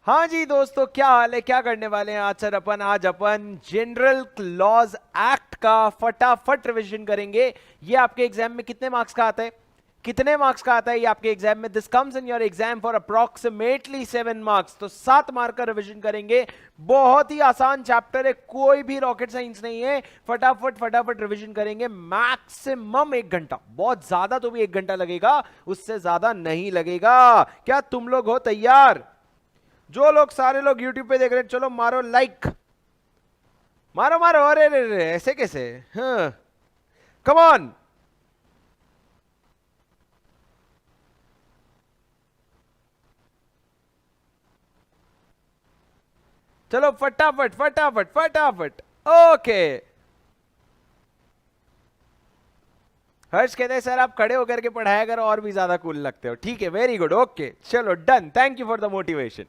हाँ जी दोस्तों, क्या हाल है, क्या करने वाले हैं आज सर अपन? आज अपन जनरल क्लॉज एक्ट का फटाफट रिवीजन करेंगे। ये आपके एग्जाम में कितने मार्क्स का आता है? कितने मार्क्स का आता है ये आपके एग्जाम में? This comes in your exam for approximately 7 marks. तो 7 मार्क का रिवीजन करेंगे। बहुत ही आसान चैप्टर है, कोई भी रॉकेट साइंस नहीं है। फटाफट फटाफट रिवीजन करेंगे। मैक्सिमम 1 घंटा, बहुत ज्यादा तो भी 1 घंटा लगेगा, उससे ज्यादा नहीं लगेगा। क्या तुम लोग हो तैयार? जो लोग, सारे लोग YouTube पे देख रहे हैं, चलो मारो लाइक, मारो मारो। अरे रे रे, ऐसे कैसे? हाँ, कम ऑन। चलो फटाफट फटाफट फटाफट। ओके, हर्ष कहते हैं सर आप खड़े होकर के पढ़ाया करो, और भी ज्यादा कूल लगते हो। ठीक है, वेरी गुड, ओके चलो done, thank you for the motivation.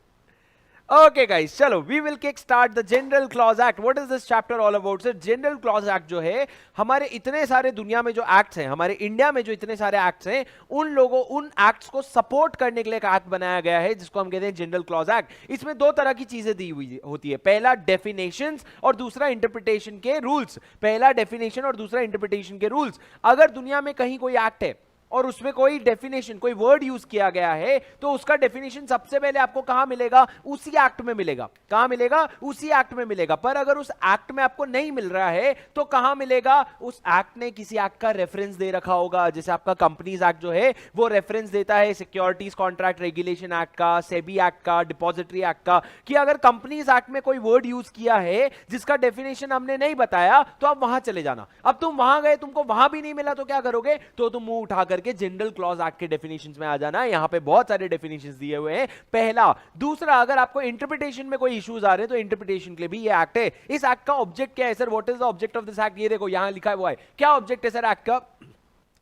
Okay guys, चलो we will kick start the General clause Act. What is this chapter all about sir? General clause Act जो है, हमारे इतने सारे दुनिया में जो एक्ट्स हैं, हमारे इंडिया में जो इतने सारे एक्ट्स हैं, उन लोगों, उन एक्ट्स को सपोर्ट करने के लिए एक एक्ट बनाया गया है जिसको हम कहते हैं जनरल क्लॉज एक्ट। इसमें 2 तरह की चीजें दी हुई होती है, पहला डेफिनेशंस और दूसरा इंटरप्रिटेशन के रूल्स। पहला डेफिनेशन और दूसरा इंटरप्रिटेशन के रूल्स। अगर दुनिया में कहीं कोई एक्ट है और उसमें कोई डेफिनेशन, कोई वर्ड यूज किया गया है, तो उसका डेफिनेशन सबसे पहले आपको कहां मिलेगा? उसी एक्ट में मिलेगा। कहां मिलेगा? उसी एक्ट में मिलेगा। पर अगर उस एक्ट में आपको नहीं मिल रहा है तो कहां मिलेगा? उस एक्ट ने किसी एक्ट का रेफरेंस दे रखा होगा। जैसे आपका कंपनीज एक्ट जो है वो रेफरेंस देता है सिक्योरिटीज कॉन्ट्रैक्ट रेगुलेशन एक्ट का, सेबी एक्ट का, डिपॉजिटरी एक्ट का, कि अगर कंपनीज एक्ट में कोई वर्ड यूज किया है जिसका डेफिनेशन हमने नहीं बताया तो आप वहां चले जाना। अब तुम वहां गए, तुमको वहां भी नहीं मिला तो क्या करोगे? तो तुम मुंह उठा करके जनरल क्लॉज एक्ट के डेफिनेशंस में आ जाना। यहां पे बहुत सारे डेफिनेशंस दिए हुए हैं, पहला। दूसरा, अगर आपको इंटरप्रिटेशन में कोई इश्यूज आ रहे हैं तो इंटरप्रिटेशन के लिए भी ये एक्ट है। इस एक्ट का ऑब्जेक्ट क्या है sir? What is the object of this act? ये देखो यहां लिखा हुआ है, क्या ऑब्जेक्ट है सर एक्ट का?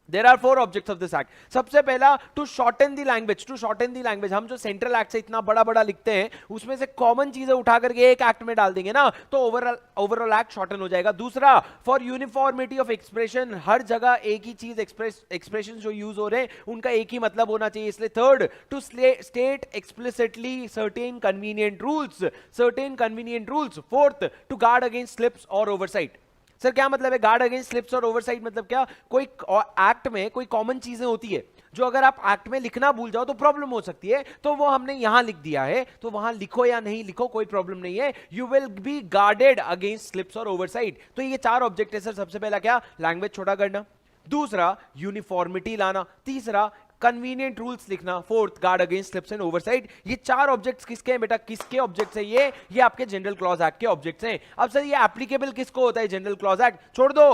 There are 4 objects of this act. सबसे पहला, to shorten the language. To shorten the language, हम जो सेंट्रल एक्ट से इतना बड़ा बड़ा लिखते हैं उसमें से कॉमन चीजें उठा करके एक एक्ट में डाल देंगे ना, तो ओवरऑल एक्ट शॉर्टन हो जाएगा। दूसरा, फॉर यूनिफॉर्मिटी ऑफ एक्सप्रेशन, हर जगह एक ही चीज, एक्सप्रेशन जो यूज हो रहे हैं उनका एक ही मतलब होना चाहिए, इसलिए। Third, to state explicitly certain convenient rules, certain convenient rules. Fourth, to guard against slips or oversight. Sir क्या मतलब है guard against slips or oversight? मतलब क्या? कोई एक्ट में कोई कॉमन चीजें होती है जो अगर आप एक्ट में लिखना भूल जाओ तो प्रॉब्लम हो सकती है, तो वो हमने यहां लिख दिया है, तो वहां लिखो या नहीं लिखो कोई प्रॉब्लम नहीं है। You will be guarded against slips or oversight. तो ये 4 ऑब्जेक्ट है सर। सबसे पहला क्या? लैंग्वेज छोटा करना। दूसरा, यूनिफॉर्मिटी लाना। तीसरा, कन्वीनियंट रूल्स लिखना। Fourth, guard against slips and oversight. ये 4 ऑब्जेक्ट्स किसके हैं बेटा? किसके ऑब्जेक्ट्स हैं ये आपके जनरल क्लॉज एक्ट के ऑब्जेक्ट्स हैं। अब सर ये एप्लीकेबल किसको होता है जनरल क्लॉज एक्ट? छोड़ दो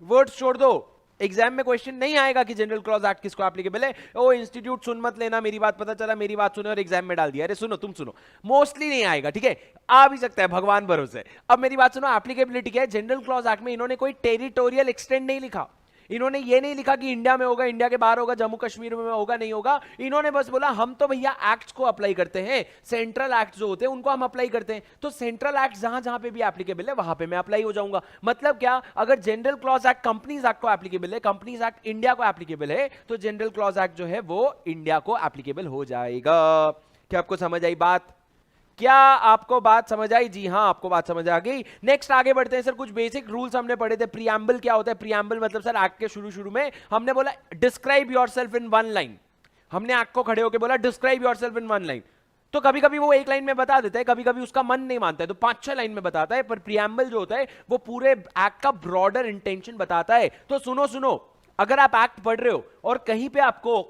वर्ड्स, छोड़ दो। एग्जाम में क्वेश्चन नहीं आएगा कि जनरल क्लॉज एक्ट किसको एप्लीकेबल है। ओ इंस्टीट्यूट सुन मत लेना, मेरी बात पता चला मेरी बात सुने और एग्जाम में डाल दिया। अरे सुनो, तुम सुनो, मोस्टली नहीं आएगा, ठीक है? आ भी सकता है, भगवान भरोसे। अब मेरी बात सुनो, एप्लीकेबिलिटी क्या है? जनरल क्लॉज एक्ट में इन्होंने कोई टेरिटोरियल एक्सटेंड नहीं लिखा। इन्होंने ये नहीं लिखा कि इंडिया में होगा, इंडिया के बाहर होगा, जम्मू कश्मीर में होगा, नहीं होगा। इन्होंने बस बोला हम तो भैया एक्ट्स को अप्लाई करते हैं, सेंट्रल एक्ट जो होते हैं उनको हम अप्लाई करते हैं, तो सेंट्रल एक्ट जहां जहां पे भी एप्लीकेबल है वहां पे मैं अप्लाई हो जाऊंगा। मतलब क्या? अगर general clause act companies act को एप्लीकेबल है, कंपनीज एक्ट इंडिया को एप्लीकेबल है, तो जनरल क्लॉज एक्ट जो है वो इंडिया को एप्लीकेबल हो जाएगा। क्या आपको समझ आई बात? क्या आपको बात समझ आई? जी हां, आपको बात समझ आ गई। नेक्स्ट आगे बढ़ते हैं सर। कुछ बेसिक रूल्स हमने पढ़े थे। प्रियम्बल क्या होता है? प्रियम्बल मतलब सर एक्ट के शुरू शुरू में हमने बोला डिस्क्राइब योरसेल्फ इन 1 लाइन। हमने एक्ट को खड़े होकर बोला डिस्क्राइब योरसेल्फ इन 1 लाइन। तो कभी कभी वो 1 लाइन में बता देता है, कभी कभी उसका मन नहीं मानता है तो 5-6 लाइन में बताता है। पर प्रियम्बल जो होता है वो पूरे एक्ट का ब्रॉडर इंटेंशन बताता है। तो सुनो सुनो, अगर आप एक्ट पढ़ रहे हो और कहीं पे आपको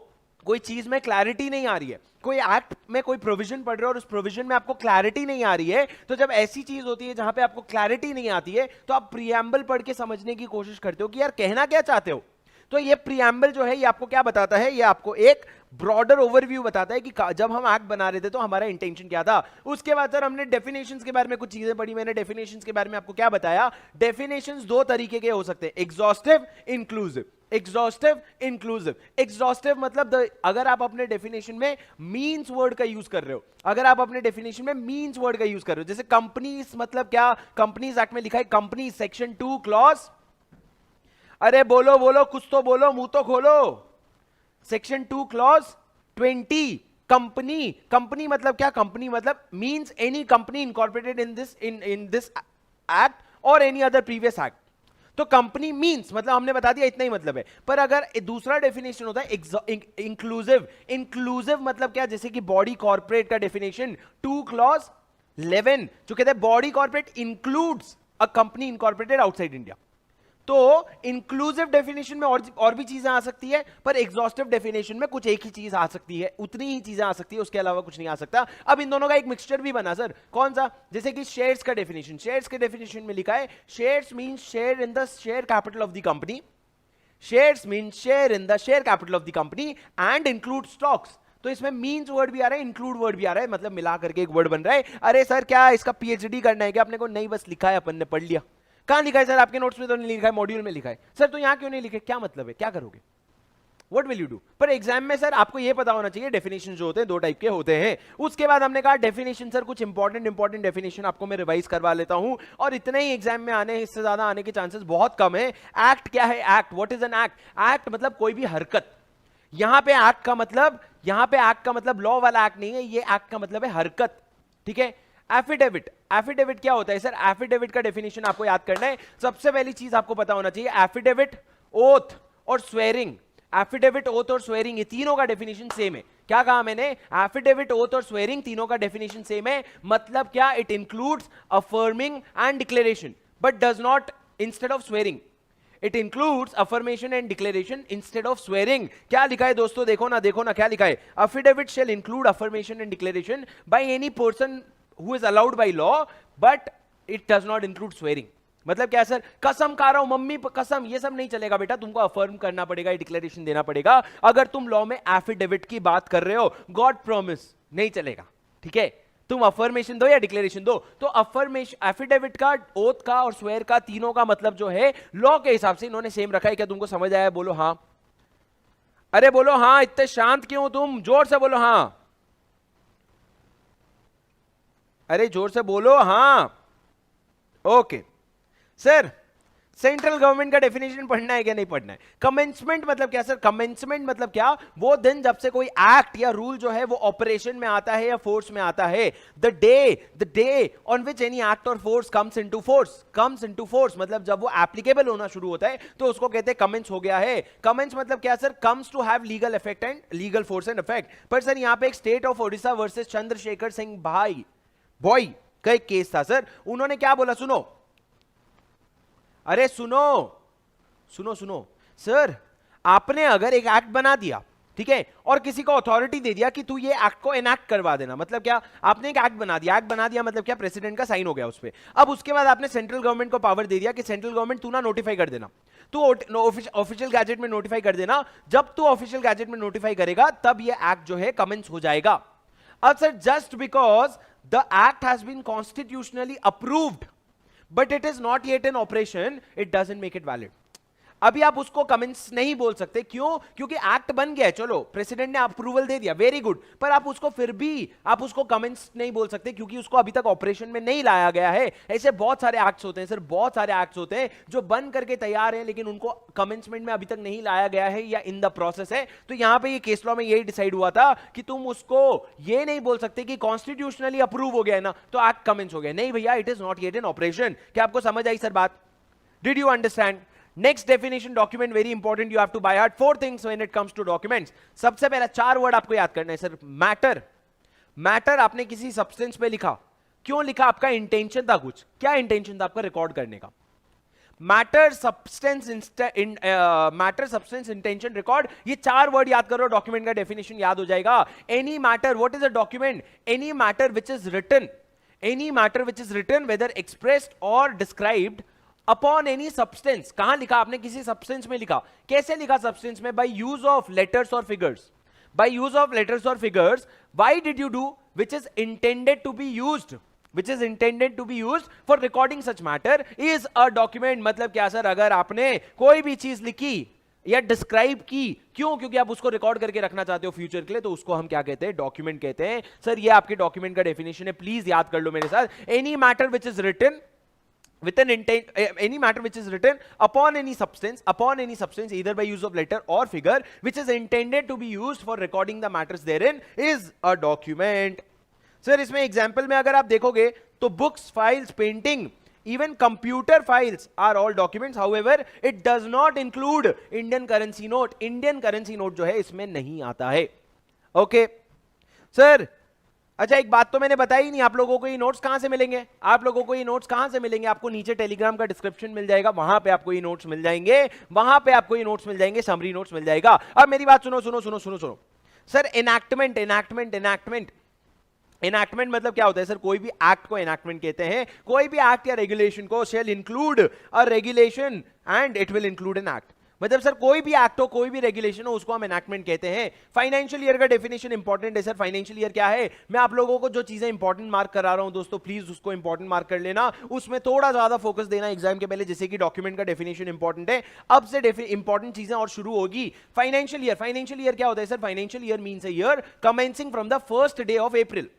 कोई चीज में क्लैरिटी नहीं आ रही है, कोई एक्ट में कोई प्रोविजन पढ़ रहे हो और उस प्रोविजन में आपको क्लैरिटी नहीं आ रही है, तो जब ऐसी चीज होती है जहां पे आपको क्लैरिटी नहीं आती है तो आप प्रियम्बल पढ़ के समझने की कोशिश करते हो कि यार कहना क्या चाहते हो। तो ये प्रियम्बल जो है ये आपको क्या बताता है? ये आपको एक ब्रॉडर ओवरव्यू बताता है कि जब हम एक्ट बना रहे थे तो हमारा इंटेंशन क्या था। उसके बाद सर हमने डेफिनेशंस के बारे में कुछ चीजें पढ़ी। मैंने डेफिनेशंस के बारे में आपको क्या बताया? डेफिनेशंस 2 तरीके के हो सकते हैं, exhaustive, inclusive. Exhaustive, inclusive. Exhaustive मतलब अगर आप अपने डेफिनेशन में मींस वर्ड का यूज कर रहे हो, अगर आप अपने डेफिनेशन में मींस वर्ड का यूज कर रहे हो, जैसे कंपनीज मतलब क्या? कंपनीज एक्ट में लिखा है कंपनी सेक्शन 2 क्लॉज, अरे बोलो बोलो, कुछ तो बोलो, मुंह तो खोलो। सेक्शन 2 क्लॉज 20 कंपनी, कंपनी मतलब क्या? कंपनी मतलब means any company incorporated in this act और एनी अदर प्रीवियस एक्ट। तो कंपनी मींस मतलब हमने बता दिया, इतना ही मतलब है। पर अगर दूसरा डेफिनेशन होता है इंक्लूसिव। इंक्लूसिव मतलब क्या? जैसे कि बॉडी कॉर्पोरेट का डेफिनेशन 2 क्लॉज 11 जो कहते हैं body corporate includes a company incorporated outside India. तो इंक्लूसिव डेफिनेशन में और भी चीजें आ सकती है, पर एग्जॉस्टिव डेफिनेशन में कुछ एक ही चीज आ सकती है, उतनी ही चीजें आ सकती है, उसके अलावा कुछ नहीं आ सकता। अब इन दोनों का एक मिक्सचर भी बना सर, कौन सा? जैसे कि शेयर्स का डेफिनेशन, शेयर्स के डेफिनेशन में लिखा है shares means share in the share capital of the company, shares means share in the share capital of the company and include stocks. तो इसमें मींस वर्ड भी आ रहा है, इंक्लूड वर्ड भी आ रहा है, मतलब मिला करके एक वर्ड बन रहा है। अरे सर क्या इसका पीएचडी करना है क्या अपने को? नहीं, बस लिखा है, अपन ने पढ़ लिया। कहां लिखा है सर? आपके नोट्स में तो नहीं लिखा है, मॉड्यूल में लिखा है। सर तो यहां क्यों नहीं लिखे? क्या मतलब है? क्या करोगे? What will you do? पर एग्जाम में सर आपको यह पता होना चाहिए डेफिनेशन जो होते हैं 2 टाइप के होते हैं। उसके बाद हमने कहा डेफिनेशन सर कुछ इंपॉर्टेंट डेफिनेशन आपको मैं रिवाइज करवा लेता हूं, और इतने ही एग्जाम में आने, इससे ज्यादा आने के चांसेस बहुत कम है। एक्ट क्या है? Act, what is an act? Act मतलब कोई भी हरकत। यहां पे एक्ट का मतलब लॉ वाला एक्ट नहीं है, ये एक्ट का मतलब है हरकत, ठीक है। एफिडेविट, एफिडेविट क्या होता है सर? एफिडेविट का डेफिनेशन आपको याद करना है। सबसे पहली चीज आपको पता होना चाहिए, एफिडेविट, ओथ और स्वेरिंग। एफिडेविट, ओथ और स्वेरिंग ये तीनों का डेफिनेशन सेम है। क्या कहा मैंने? एफिडेविट, ओथ और स्वेरिंग तीनों का डेफिनेशन सेम है। मतलब क्या? It includes affirming and declaration but does not instead of swearing. It includes affirmation and declaration instead of swearing. क्या लिखा है दोस्तों? देखो ना क्या लिखा है? Affidavit shall include affirmation and declaration by any person who is allowed by law but it does not include swearing। मतलब क्या सर? कसम खा रहा हूं, मम्मी कसम, ये सब नहीं चलेगा बेटा, तुमको अफर्म करना पड़ेगा, डिक्लेरेशन देना पड़ेगा। अगर तुम लॉ में एफिडेविट की बात कर रहे हो, गॉड प्रॉमिस, नहीं चलेगा, ठीक है। तुम अफर्मेशन दो या डिक्लेरेशन दो। तो अफर्मेशन, एफिडेविट का, ओथ का और स्वेयर का, तीनों का मतलब जो है लॉ के हिसाब से इन्होंने सेम रखा है। क्या तुमको समझ आया? बोलो हाँ। अरे बोलो हाँ, इतने शांत क्यों तुम? जोर से बोलो हाँ। अरे जोर से बोलो हाँ। ओके सर, सेंट्रल गवर्नमेंट का डेफिनेशन पढ़ना है क्या नहीं पढ़ना है? कमेंसमेंट मतलब क्या सर? कमेंसमेंट मतलब क्या? वो दिन जब से कोई एक्ट या रूल जो है वो ऑपरेशन में आता है या फोर्स में आता है। The day on which any act और फोर्स कम्स इनटू फोर्स मतलब जब वो एप्लीकेबल होना शुरू होता है तो उसको कहते हैं कमेंस हो गया है। कमेंस मतलब क्या sir? Comes to have legal effect and legal force and effect. पर सर यहां पे एक state of Odisha versus Chandrashekhar Singh Bhoi का एक केस था सर। उन्होंने क्या बोला? सुनो, अरे सुनो सर, आपने अगर एक एक्ट बना दिया, ठीक है, और किसी को अथॉरिटी दे दिया कि तू ये एक्ट को एनैक्ट करवा देना, मतलब क्या? आपने एक एक्ट बना दिया मतलब क्या? प्रेसिडेंट का साइन हो गया उस पे। अब उसके बाद आपने सेंट्रल गवर्नमेंट को पावर दे दिया कि सेंट्रल गवर्नमेंट तू ना नोटिफाई कर देना, तू ऑफिशियल गैजेट में नोटिफाई कर देना। जब तू ऑफिशियल गैजेट में नोटिफाई करेगा तब ये एक्ट जो है कमेंस हो जाएगा। अब sir just because the act has been constitutionally approved but it is not yet in operation, it doesn't make it valid। अभी आप उसको कमेंट्स नहीं बोल सकते। क्यों? क्योंकि एक्ट बन गया है, चलो प्रेसिडेंट ने अप्रूवल दे दिया, वेरी गुड, पर आप उसको फिर भी आप उसको कमेंट्स नहीं बोल सकते क्योंकि उसको अभी तक ऑपरेशन में नहीं लाया गया है। ऐसे बहुत सारे एक्ट्स होते हैं सर, बहुत सारे एक्ट्स होते हैं जो बन करके तैयार हैं लेकिन उनको कमेंसमेंट में अभी तक नहीं लाया गया है या इन द प्रोसेस है। तो यहां पर ये केस लॉ में यही डिसाइड हुआ था कि तुम उसको ये नहीं बोल सकते कि कॉन्स्टिट्यूशनली अप्रूव हो गया है ना तो एक्ट कमेंस हो गया। नहीं भैया, it is not yet in operation. क्या आपको समझ आई सर बात? Did you understand? Next definition, document, very important, you have to by heart 4 things when it comes to documents. सबसे पहला 4 वर्ड आपको याद करना है सर। मैटर आपने किसी सब्सटेंस पे लिखा, क्यों लिखा? आपका इंटेंशन था कुछ। क्या इंटेंशन था आपका? रिकॉर्ड करने का। मैटर, सब्सटेंस, इंटेंशन, रिकॉर्ड, ये 4 वर्ड याद करो, डॉक्यूमेंट का डेफिनेशन याद हो जाएगा। Any matter, what is a document? Any matter which is written whether expressed or described upon any substance. कहां लिखा आपने? किसी सब्सटेंस में लिखा। कैसे लिखा सब्सटेंस में? बाय यूज ऑफ लेटर्स और figures. By use of letters और figures. Why did you do? Which is intended to be used, for recording such matter is a document. मतलब क्या सर? अगर आपने कोई भी चीज लिखी या डिस्क्राइब की, क्यों? क्योंकि आप उसको रिकॉर्ड करके रखना चाहते हो फ्यूचर के लिए, तो उसको हम क्या कहते हैं? डॉक्यूमेंट कहते हैं। सर ये आपके डॉक्यूमेंट का डेफिनेशन है, प्लीज याद कर लो मेरे साथ। Any matter which is written with an intent, any matter which is written upon any substance either by use of letter or figure which is intended to be used for recording the matters therein is a document. Sir इसमें example में अगर आप देखोगे तो books, files, painting, even computer files are all documents. However, it does not include Indian currency note. Indian currency note जो है इसमें नहीं आता है. Okay, सर अच्छा एक बात तो मैंने बताई ही नहीं, आप लोगों को ये नोट्स कहां से मिलेंगे? आप लोगों को ये नोट्स कहां से मिलेंगे? आपको नीचे टेलीग्राम का डिस्क्रिप्शन मिल जाएगा, वहां पे आपको ये नोट्स मिल जाएंगे, वहां पे आपको ये नोट्स मिल जाएंगे, समरी नोट्स मिल जाएगा. अब मेरी बात सुनो सुनो सुनो सुनो सुनो sir. Enactment enactment enactment enactment मतलब क्या होता है सर? कोई भी एक्ट को एनैक्टमेंट कहते हैं. कोई भी एक्ट या रेगुलेशन को shall include a regulation and it will include an act. मतलब सर कोई भी एक्ट हो, कोई भी रेगुलेशन हो, उसको हम एनैक्टमेंट कहते हैं. फाइनेंशियल ईयर का डेफिनेशन इंपॉर्टेंट है सर. फाइनेंशियल ईयर क्या है? मैं आप लोगों को जो चीजें इंपॉर्टेंट मार्क करा रहा हूं दोस्तों, प्लीज उसको इंपॉर्टेंट मार्क कर लेना. उसमें थोड़ा ज्यादा फोकस देना एग्जाम के पहले. जैसे कि डॉक्यूमेंट का डेफिनेशन इंपॉर्टेंट है, अब से इंपॉर्टेंट चीजें और शुरू होगी. फाइनेंशियल ईयर, फाइनेंशियल ईयर क्या होता है sir? Financial year means a year commencing from the first day of April.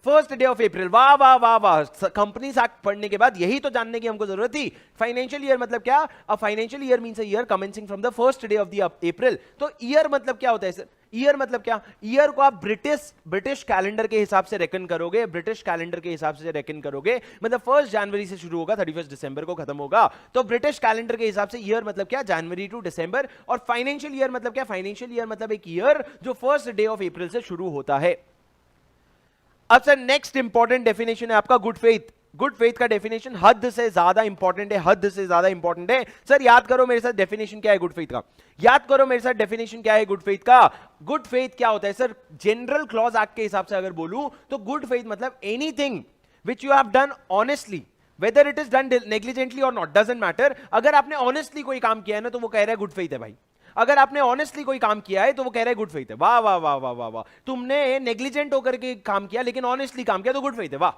First day of April. वाह वाह वाह वाह. कंपनीज एक्ट पढ़ने के बाद यही तो जानने की हमको जरूरत थी. फाइनेंशियल ईयर मतलब क्या? A financial year means a year commencing from the first day of the April. तो ईयर मतलब क्या होता है सर? ईयर मतलब क्या? ईयर को आप ब्रिटिश कैलेंडर के हिसाब से रेकन करोगे. ब्रिटिश कैलेंडर के हिसाब से रेकन करोगे मतलब 1 जनवरी से शुरू होगा, 31 दिसंबर को खत्म होगा. तो ब्रिटिश कैलेंडर के हिसाब से ईयर मतलब क्या? जनवरी टू दिसंबर. और फाइनेंशियल ईयर मतलब क्या? फाइनेंशियल ईयर मतलब एक ईयर जो फर्स्ट डे ऑफ अप्रैल से शुरू होता है. अब सर नेक्स्ट इंपॉर्टेंट डेफिनेशन है आपका गुड फेथ. गुड फेथ का डेफिनेशन हद से ज्यादा इंपॉर्टेंट है, हद से ज्यादा इंपॉर्टेंट है. सर याद करो मेरे साथ डेफिनेशन क्या है गुड फेथ का. याद करो मेरे साथ डेफिनेशन क्या है गुड फेथ का. गुड फेथ क्या होता है सर? जनरल क्लॉज एक्ट के हिसाब से अगर बोलूं तो गुड फेथ मतलब anything which you have done honestly, whether it is done negligently or not, doesn't matter. अगर आपने ऑनेस्टली कोई काम किया है ना तो वो कह रहा है गुड फेथ है भाई. अगर आपने ऑनेस्टली कोई काम किया है तो वो कह रहा है गुड फेथ है. वाह वाह वाह वाह वाह वाह. तुमने नेग्लिजेंट होकर के काम किया लेकिन ऑनेस्टली काम किया तो गुड फेथ है. वाह.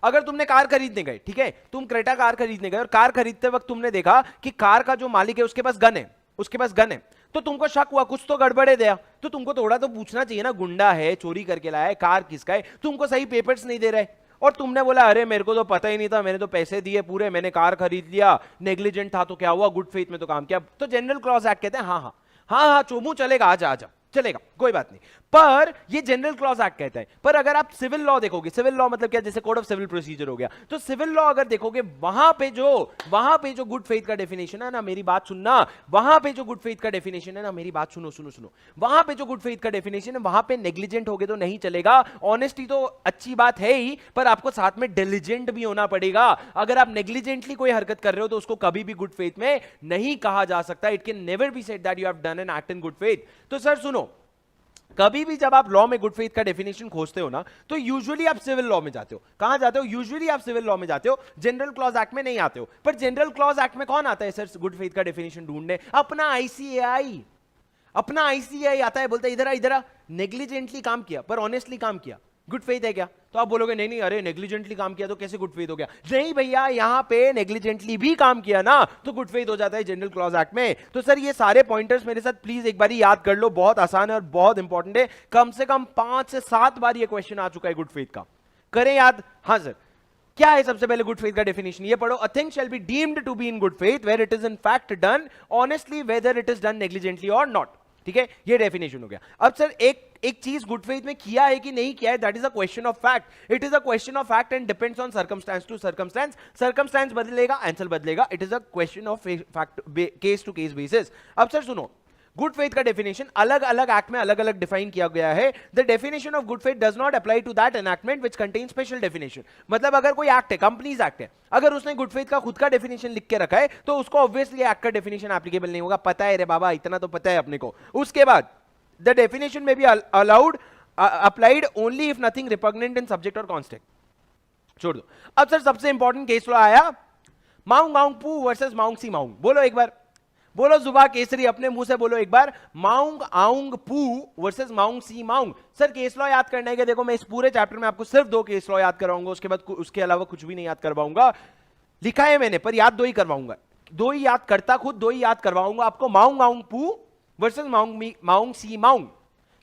अगर तुमने कार खरीदने गए, ठीक है, तुम क्रेटा कार खरीदने गए और कार खरीदते वक्त तुमने देखा कि कार का जो मालिक है उसके पास गन है, उसके पास गन है, तो तुमको शक हुआ कुछ तो गड़बड़े दिया. तो तुमको थोड़ा तो पूछना चाहिए ना, गुंडा है, चोरी करके लाया है, कार किसका है, तुमको सही पेपर्स नहीं दे रहे और तुमने बोला अरे मेरे को तो पता ही नहीं था, मैंने तो पैसे दिए पूरे, मैंने कार खरीद लिया, नेग्लिजेंट था तो क्या हुआ, गुड फेथ में तो काम किया. तो जनरल क्लॉज एक्ट कहते हैं हाँ हाँ हाँ हाँ चोमू चलेगा, आजा आजा चलेगा, कोई बात नहीं. पर ये जनरल क्लॉज एक्ट कहता है. पर अगर आप सिविल लॉ देखोगे, सिविल लॉ मतलब क्या? जैसे कोड ऑफ सिविल प्रोसीजर हो गया, तो सिविल लॉ अगर देखोगे वहां पे जो गुड फेथ का डेफिनेशन है ना, मेरी बात सुनना, वहां पे जो गुड फेथ का डेफिनेशन है ना, मेरी बात सुनो सुनो सुनो, वहां पे जो गुड फेथ का डेफिनेशन है वहां पे नेग्लिजेंट होगे तो नहीं चलेगा. ऑनेस्टी तो अच्छी बात है ही, पर आपको साथ में डिलिजेंट भी होना पड़ेगा. अगर आप नेग्लिजेंटली कोई हरकत कर रहे हो तो उसको कभी भी गुड फेथ में नहीं कहा जा सकता. It can never be said that you have done an act in good faith. तो सर सुनो, कभी भी जब आप लॉ में गुड फेथ का डेफिनेशन खोजते हो ना तो यूजुअली आप सिविल लॉ में जाते हो. कहां जाते हो? यूजुअली आप सिविल लॉ में जाते हो, जनरल क्लॉज एक्ट में नहीं आते हो. पर जनरल क्लॉज एक्ट में कौन आता है सर गुड फेथ का डेफिनेशन ढूंढने? अपना आईसीएआई. अपना आईसीएआई आता है, बोलता है इधर इधर नेग्लिजेंटली काम किया पर ऑनेस्टली काम किया, गुड फेथ है क्या? तो आप बोलोगे नहीं नहीं, अरे नेग्लिजेंटली काम किया तो कैसे गुड फेथ हो गया? नहीं भैया, यहां पे नेग्लिजेंटली भी काम किया ना तो गुड फेथ हो जाता है जनरल क्लॉज एक्ट में. तो सर ये सारे पॉइंटर्स मेरे साथ प्लीज एक बार याद कर लो, बहुत आसान है और बहुत इंपॉर्टेंट है. कम से कम 5 से 7 बार ये क्वेश्चन आ चुका है गुड फेथ का. करें याद? हाँ सर. क्या है सबसे पहले गुड फेथ का डेफिनेशन? ये पढ़ो. A thing shall be deemed to be in good faith where it is in fact done honestly whether it is done negligently or not. ठीक है, ये डेफिनेशन हो गया. अब सर एक चीज गुड फेथ में किया है कि नहीं किया है, that is a question of fact. It is a question of fact and depends on circumstance to circumstance. Circumstance बदलेगा, आंसर बदलेगा. It is a question of fact, case to case basis. अब सर सुनो, good faith का definition अलग अलग act में अलग अलग डिफाइन किया गया है. The definition of good faith does not apply to that enactment which contain special definition. मतलब अगर कोई एक्ट है, कंपनीज एक्ट है, अगर उसने गुड फेथ का खुद का डेफिनेशन लिख के रखा है तो उसको ऑब्वियसली एक्ट का डेफिनेशन एप्लीकेबल नहीं होगा. पता है रे बाबा, इतना तो पता है अपने को. उसके बाद the definition may be allowed applied only if nothing repugnant in subject or context. छोड़ दो. अब सर सबसे इंपॉर्टेंट केस लॉ आया, माउंग आउंग पू वर्सेस माउंग सी माउंग. बोलो एक बार, बोलो जुबा केसरी, अपने मुंह से बोलो एक बार, माउंग आउंग पू वर्सेस माउंग सी माउंग. सर केस लॉ याद करने के, देखो मैं इस पूरे चैप्टर में आपको सिर्फ 2 केस लॉ याद करवाऊंगा, उसके बाद उसके अलावा कुछ भी नहीं याद करवाऊंगा. लिखा है मैंने, पर याद 2 ही करवाऊंगा, 2 ही याद करता, खुद 2 ही याद करवाऊंगा आपको. माउंग आउंग पू वर्सेस माउंग सी माउंग.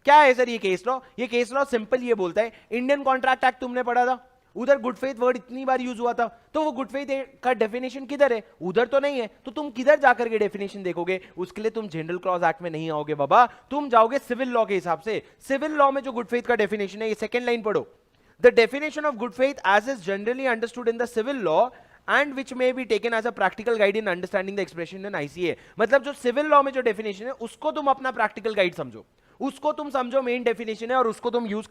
क्या है सर ये केस लॉ? ये केस लॉ सिंपल ये बोलता है, इंडियन कॉन्ट्रैक्ट एक्ट तुमने पढ़ा था, उधर गुड फेथ वर्ड इतनी बार यूज हुआ था, तो वो गुड फेथ का डेफिनेशन किधर है? उधर तो नहीं है, तो तुम किधर जाकर के डेफिनेशन देखोगे? उसके लिए तुम जनरल क्लॉज एक्ट में नहीं आओगे बाबा, तुम जाओगे सिविल लॉ के हिसाब से। सिविल लॉ में जो गुड फेथ का डेफिनेशन है, ये सेकंड लाइन पढ़ो, the definition of good faith as is generally understood in the civil law and which may be taken as a practical guide in understanding the expression in ICA. मतलब जो civil law में जो definition है उसको तुम अपना practical guide समझो, उसको तुम समझो मेन डेफिनेशन है, और उसको तुम यूज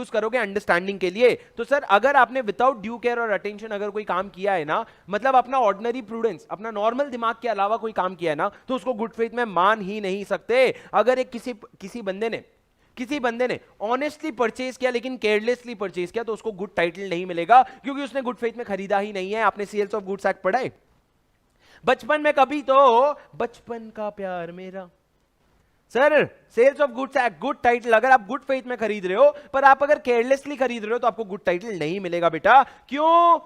करोगे अंडरस्टैंडिंग के लिए। तो सर अगर आपने विदाउट ड्यू केयर और अटेंशन अगर कोई काम किया है ना, मतलब अपना ऑर्डिनरी प्रूडेंस, अपना नॉर्मल दिमाग के अलावा कोई काम किया है ना, तो उसको गुड फेथ में मान ही नहीं सकते। अगर एक किसी बंदे ने ऑनेस्टली परचेज किया लेकिन केयरलेसली परचेज किया, तो उसको गुड टाइटल नहीं मिलेगा, क्योंकि उसने गुड फेथ में खरीदा ही नहीं है। आपने सेल्स ऑफ गुड्स एक्ट पढ़ा है बचपन में कभी? तो बचपन का प्यार मेरा, sir sales of goods act good title. अगर आप गुड फेथ में खरीद रहे हो, पर आप अगर केयरलेसली खरीद रहे हो, तो आपको गुड टाइटल नहीं मिलेगा बेटा। क्यों?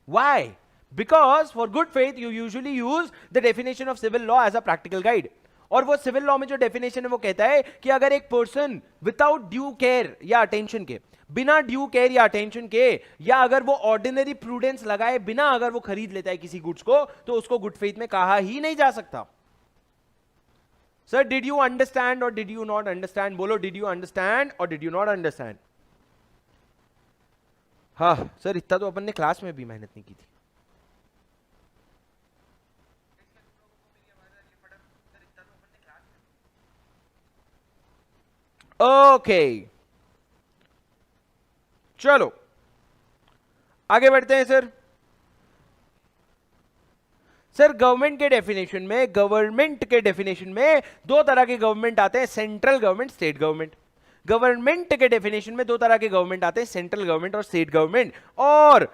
Why? Because for good faith you usually use the definition of civil law as a practical guide. और वो सिविल लॉ में जो डेफिनेशन है वो कहता है कि अगर एक पर्सन विदाउट ड्यू केयर या अटेंशन के, बिना ड्यू केयर या अटेंशन के, या अगर वो ऑर्डिनरी प्रूडेंस लगाए बिना अगर वो खरीद लेता है किसी गुड्स को, तो उसको गुड फेथ में कहा ही नहीं जा सकता। सर डिड यू अंडरस्टैंड और डिड यू नॉट अंडरस्टैंड? बोलो, डिड यू अंडरस्टैंड और डिड यू नॉट अंडरस्टैंड? हाँ सर, इतना तो अपन ने क्लास में भी मेहनत नहीं की थी। ओके चलो आगे बढ़ते हैं सर। सर गवर्नमेंट के डेफिनेशन में दो तरह के गवर्नमेंट आते हैं, central government, state government. Government के डेफिनेशन में दो तरह के गवर्नमेंट आते हैं, सेंट्रल गवर्नमेंट और स्टेट गवर्नमेंट। और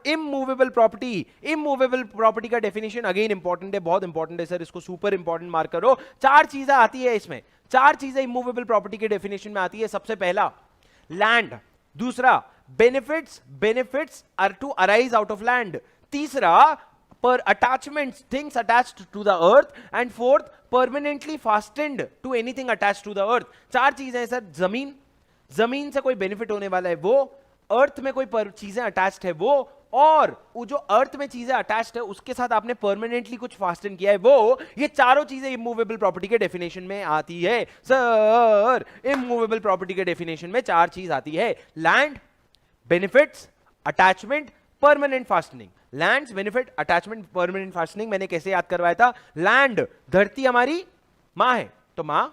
इमूवेबल प्रॉपर्टी का डेफिनेशन अगेन इंपॉर्टेंट है, बहुत इंपॉर्टेंट है सर, इसको सुपर इंपॉर्टेंट मार्क करो। चार चीजें आती है इसमें, चार चीजें इमूवेबल प्रॉपर्टी के डेफिनेशन में आती है। सबसे पहला लैंड, दूसरा benefits are to arise out of land, तीसरा पर attachments, things attached to the earth, and fourth permanently fastened to anything attached to the earth। चार चीजें हैं सर, जमीन से कोई बेनिफिट होने वाला है वो, अर्थ में कोई चीजें अटैच्ड है वो, और वो जो अर्थ में चीजें अटैच्ड है उसके साथ आपने परमानेंटली कुछ फास्टन किया है वो। ये चारों चीजें इमूवेबल प्रॉपर्टी के डेफिनेशन में आती है सर। इमूवेबल प्रॉपर्टी के डेफिनेशन में चार चीज आती है, land, benefits, attachment, permanent fastening. Land, benefit, attachment, permanent fastening मैंने कैसे याद करवाया था? लैंड, धरती हमारी मां है तो मां,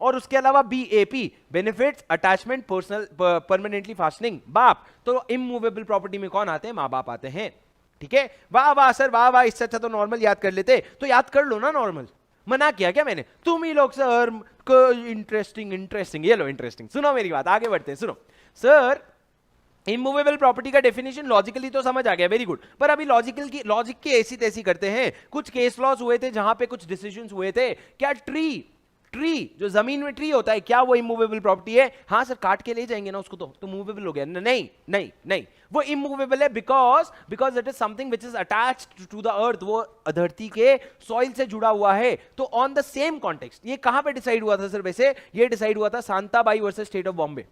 और उसके अलावा BAP, benefits, attachment, personal, permanently fastening, बाप। तो इमूवेबल प्रॉपर्टी में कौन आते हैं? मां बाप आते हैं। ठीक है, वाह वाह सर, वाह वाह, इससे अच्छा तो नॉर्मल याद कर लेते। तो याद कर लो ना नॉर्मल, मना किया क्या मैंने? तुम ही लोग सर इंटरेस्टिंग, ये लो इंटरेस्टिंग। सुनो मेरी बात, आगे बढ़ते हैं, सुनो सर। इमूवेबल प्रॉपर्टी का डेफिनेशन लॉजिकली तो समझ आ गया, वेरी गुड। पर अभी लॉजिक की ऐसी तैसी करते हैं। कुछ केस लॉज हुए थे जहां पे कुछ डिसीजंस हुए थे। क्या ट्री जो जमीन में ट्री होता है, क्या वो इमूवेबल प्रॉपर्टी है? हाँ सर, काट के ले जाएंगे ना उसको तो मूवेबल हो गया। नहीं, वो इमूवेबल है because it is something which is attached to the earth, वो धरती के सॉइल से जुड़ा हुआ है। तो ऑन द सेम कॉन्टेक्स्ट, ये कहां पे डिसाइड हुआ था सर? वैसे ये डिसाइड हुआ था Shantabai versus State of Bombay.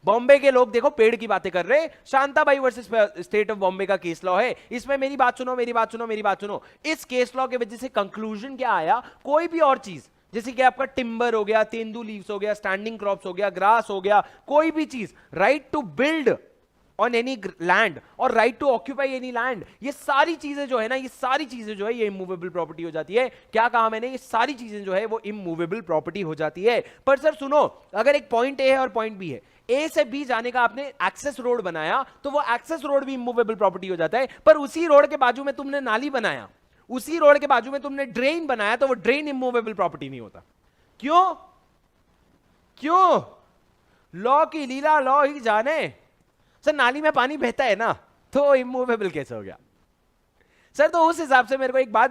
Bombay के लोग देखो पेड़ की बातें कर रहे हैं, Shantabai versus State of Bombay का केस लॉ है। इसमें मेरी बात सुनो। इस केस लॉ के वजह से कंक्लूजन क्या आया? कोई भी और चीज, जैसे कि आपका टिम्बर हो गया, तेंदू लीव्स हो गया, स्टैंडिंग क्रॉप्स हो गया, ग्रास हो गया, कोई भी चीज, right to build on any land और right to occupy any land, ये सारी चीजें जो है ना, ये इमूवेबल प्रॉपर्टी हो जाती है। क्या कहा मैंने? ये सारी चीजें जो है वो इमूवेबल प्रॉपर्टी हो जाती है। पर सर सुनो, अगर एक पॉइंट ए है और पॉइंट बी है, ए से बी जाने का आपने एक्सेस रोड बनाया, तो वो एक्सेस रोड भी इमूवेबल प्रॉपर्टी हो जाता है। पर उसी रोड के बाजू में तुमने नाली बनाया, उसी रोड के बाजू में तुमने ड्रेन बनाया, तो वो ड्रेन इमूवेबल प्रॉपर्टी नहीं होता। क्यों? लॉ की लीला लॉ ही जाने। सर नाली में पानी बहता है ना, तो इमूवेबल कैसे हो गया? सर तो उस हिसाब से मेरे को एक बात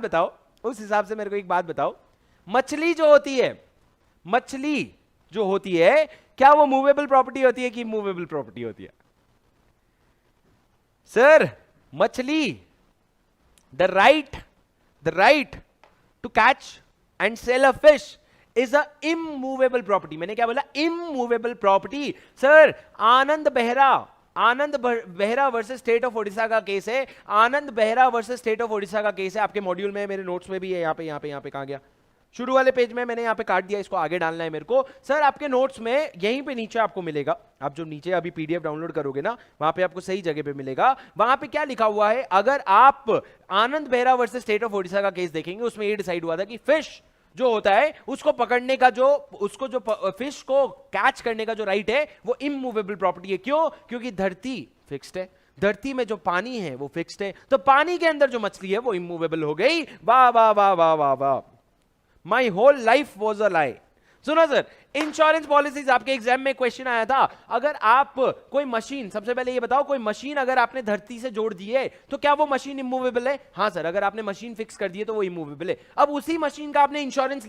बताओ, मछली जो होती है क्या वो मूवेबल प्रॉपर्टी होती है कि इमूवेबल प्रॉपर्टी होती है? सर मछली, the right to catch and sell a fish is a immovable property. मैंने क्या बोला? Immovable property. Sir Anand Behera versus State of Odisha का केस है, Anand Behera versus State of Odisha का केस है, आपके मॉड्यूल में, मेरे नोट्स में भी है, यहाँ पे कहाँ गया? शुरू वाले पेज में मैंने यहाँ पे काट दिया, इसको आगे डालना है मेरे को। सर आपके नोट्स में यहीं पे नीचे आपको मिलेगा, आप जो नीचे अभी पीडीएफ डाउनलोड करोगे ना, वहां पे आपको सही जगह पे मिलेगा। वहां पे क्या लिखा हुआ है, अगर आप Anand Behera versus State of Odisha का केस देखेंगे, उसमें ये डिसाइड हुआ था कि फिश जो होता है उसको पकड़ने का जो फिश को कैच करने का जो राइट है वो इमूवेबल प्रॉपर्टी है। क्यों? क्योंकि धरती फिक्स्ड है, धरती में जो पानी है वो फिक्स्ड है, तो पानी के अंदर जो मछली है वो इमूवेबल हो गई। वाह वाह वाह वाह वाह वाह, my whole life was a lie. सुनो सर, इंश्योरेंस पॉलिसीज आपके एग्जाम में क्वेश्चन आया था, अगर आप कोई मशीन, सबसे पहले ये बताओ, कोई मशीन अगर आपने धरती से जोड़ दी है तो क्या वो मशीन इमूवेबल है? हाँ सर, अगर आपने मशीन फिक्स कर दी है तो वो इमूवेबल है। अब उसी मशीन का आपने इंश्योरेंस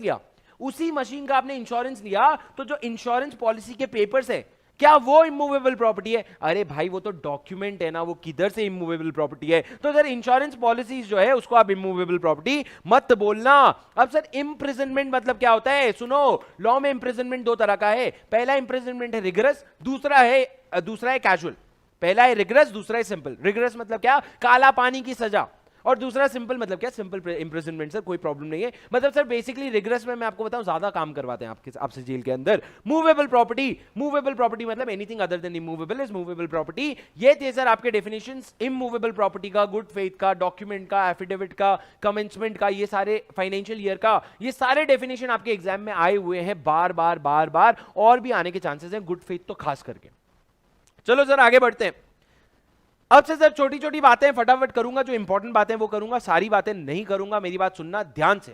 लिया, तो जो इंश्योरेंस पॉलिसी के पेपर्स है, क्या वो इमूवेबल प्रॉपर्टी है? अरे भाई वो तो डॉक्यूमेंट है ना, वो किधर से इमूवेबल प्रॉपर्टी है? तो सर इंश्योरेंस पॉलिसीज जो है उसको आप इमूवेबल प्रॉपर्टी मत बोलना। अब सर इम्प्रिजनमेंट मतलब क्या होता है? सुनो, लॉ में इम्प्रिजनमेंट दो तरह का है, पहला इम्प्रिजनमेंट है रिगरस, दूसरा है कैजुअल। पहला है रिगरस, दूसरा है सिंपल। रिगरस मतलब क्या? काला पानी की सजा, और दूसरा सिंपल मतलब क्या? Simple imprisonment. सर कोई प्रॉब्लम नहीं है, मतलब सर बेसिकली रिग्रेस में मैं आपको बताऊं ज्यादा काम करवाते हैं आपसे जेल के अंदर। मूवेबल प्रॉपर्टी मतलब anything other than immovable is movable property. ये थे सर आपके डेफिनेशंस इमूवेबल प्रॉपर्टी का, गुड फेथ का, डॉक्यूमेंट का, एफिडेविट का, कमेंसमेंट का, ये सारे फाइनेंशियल ईयर का, ये सारे डेफिनेशन आपके एग्जाम में आए हुए हैं बार बार, और भी आने के चांसेस हैं, गुड फेथ तो खास करके। चलो सर आगे बढ़ते हैं। अब से सर छोटी छोटी बातें फटाफट करूंगा, जो इंपॉर्टेंट बातें वो करूंगा, सारी बातें नहीं करूंगा, मेरी बात सुनना ध्यान से।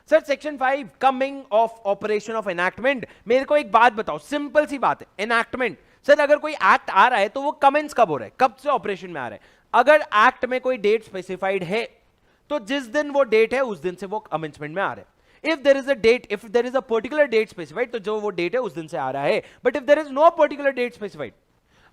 Sir section 5 coming of operation of enactment. मेरे को एक बात बताओ, सिंपल सी बात है, एनैक्टमेंट। सर अगर कोई एक्ट आ रहा है तो वो कमेंस कब हो रहा है, कब से ऑपरेशन में आ रहा है? अगर एक्ट में कोई डेट स्पेसिफाइड है तो जिस दिन वो डेट है उस दिन से वो कमेंसमेंट में आ रहा है। If there is a particular date specified, तो जो वो डेट है उस दिन से आ रहा है। But if there is no particular date specified,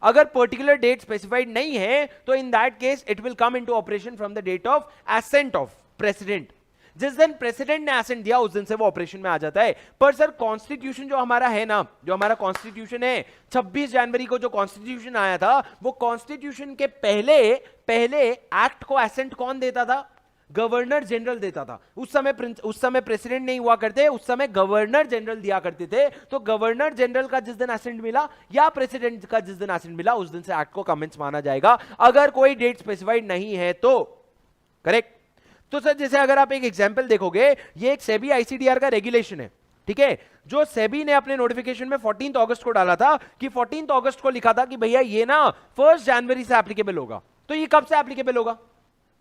अगर पर्टिकुलर डेट स्पेसिफाइड नहीं है, तो in that case it will come into operation from the date of assent of president. जिस दिन प्रेसिडेंट ने एसेंट दिया उस दिन से वो ऑपरेशन में आ जाता है। पर सर कॉन्स्टिट्यूशन जो हमारा है ना, जो हमारा कॉन्स्टिट्यूशन है, 26 जनवरी को जो कॉन्स्टिट्यूशन आया था, वो कॉन्स्टिट्यूशन के पहले एक्ट को एसेंट कौन देता था? गवर्नर जनरल देता था। उस समय प्रेसिडेंट नहीं हुआ करते, उस समय गवर्नर जनरल दिया करते थे। तो गवर्नर जनरल का जिस दिन एसेंट मिला या प्रेसिडेंट का जिस दिन एसेंट मिला उस दिन से एक्ट को कमेंस माना जाएगा, अगर कोई डेट स्पेसिफाइड नहीं है तो। करेक्ट। तो सर जैसे अगर आप एक एग्जांपल देखोगे, ये एक सेबी आईसीडीआर का रेगुलेशन है, ठीक है, जो सेबी ने अपने नोटिफिकेशन में 14 अगस्त को डाला था कि 14 अगस्त को लिखा था कि भैया ये ना 1 जनवरी से एप्लीकेबल होगा। तो ये कब से एप्लीकेबल होगा?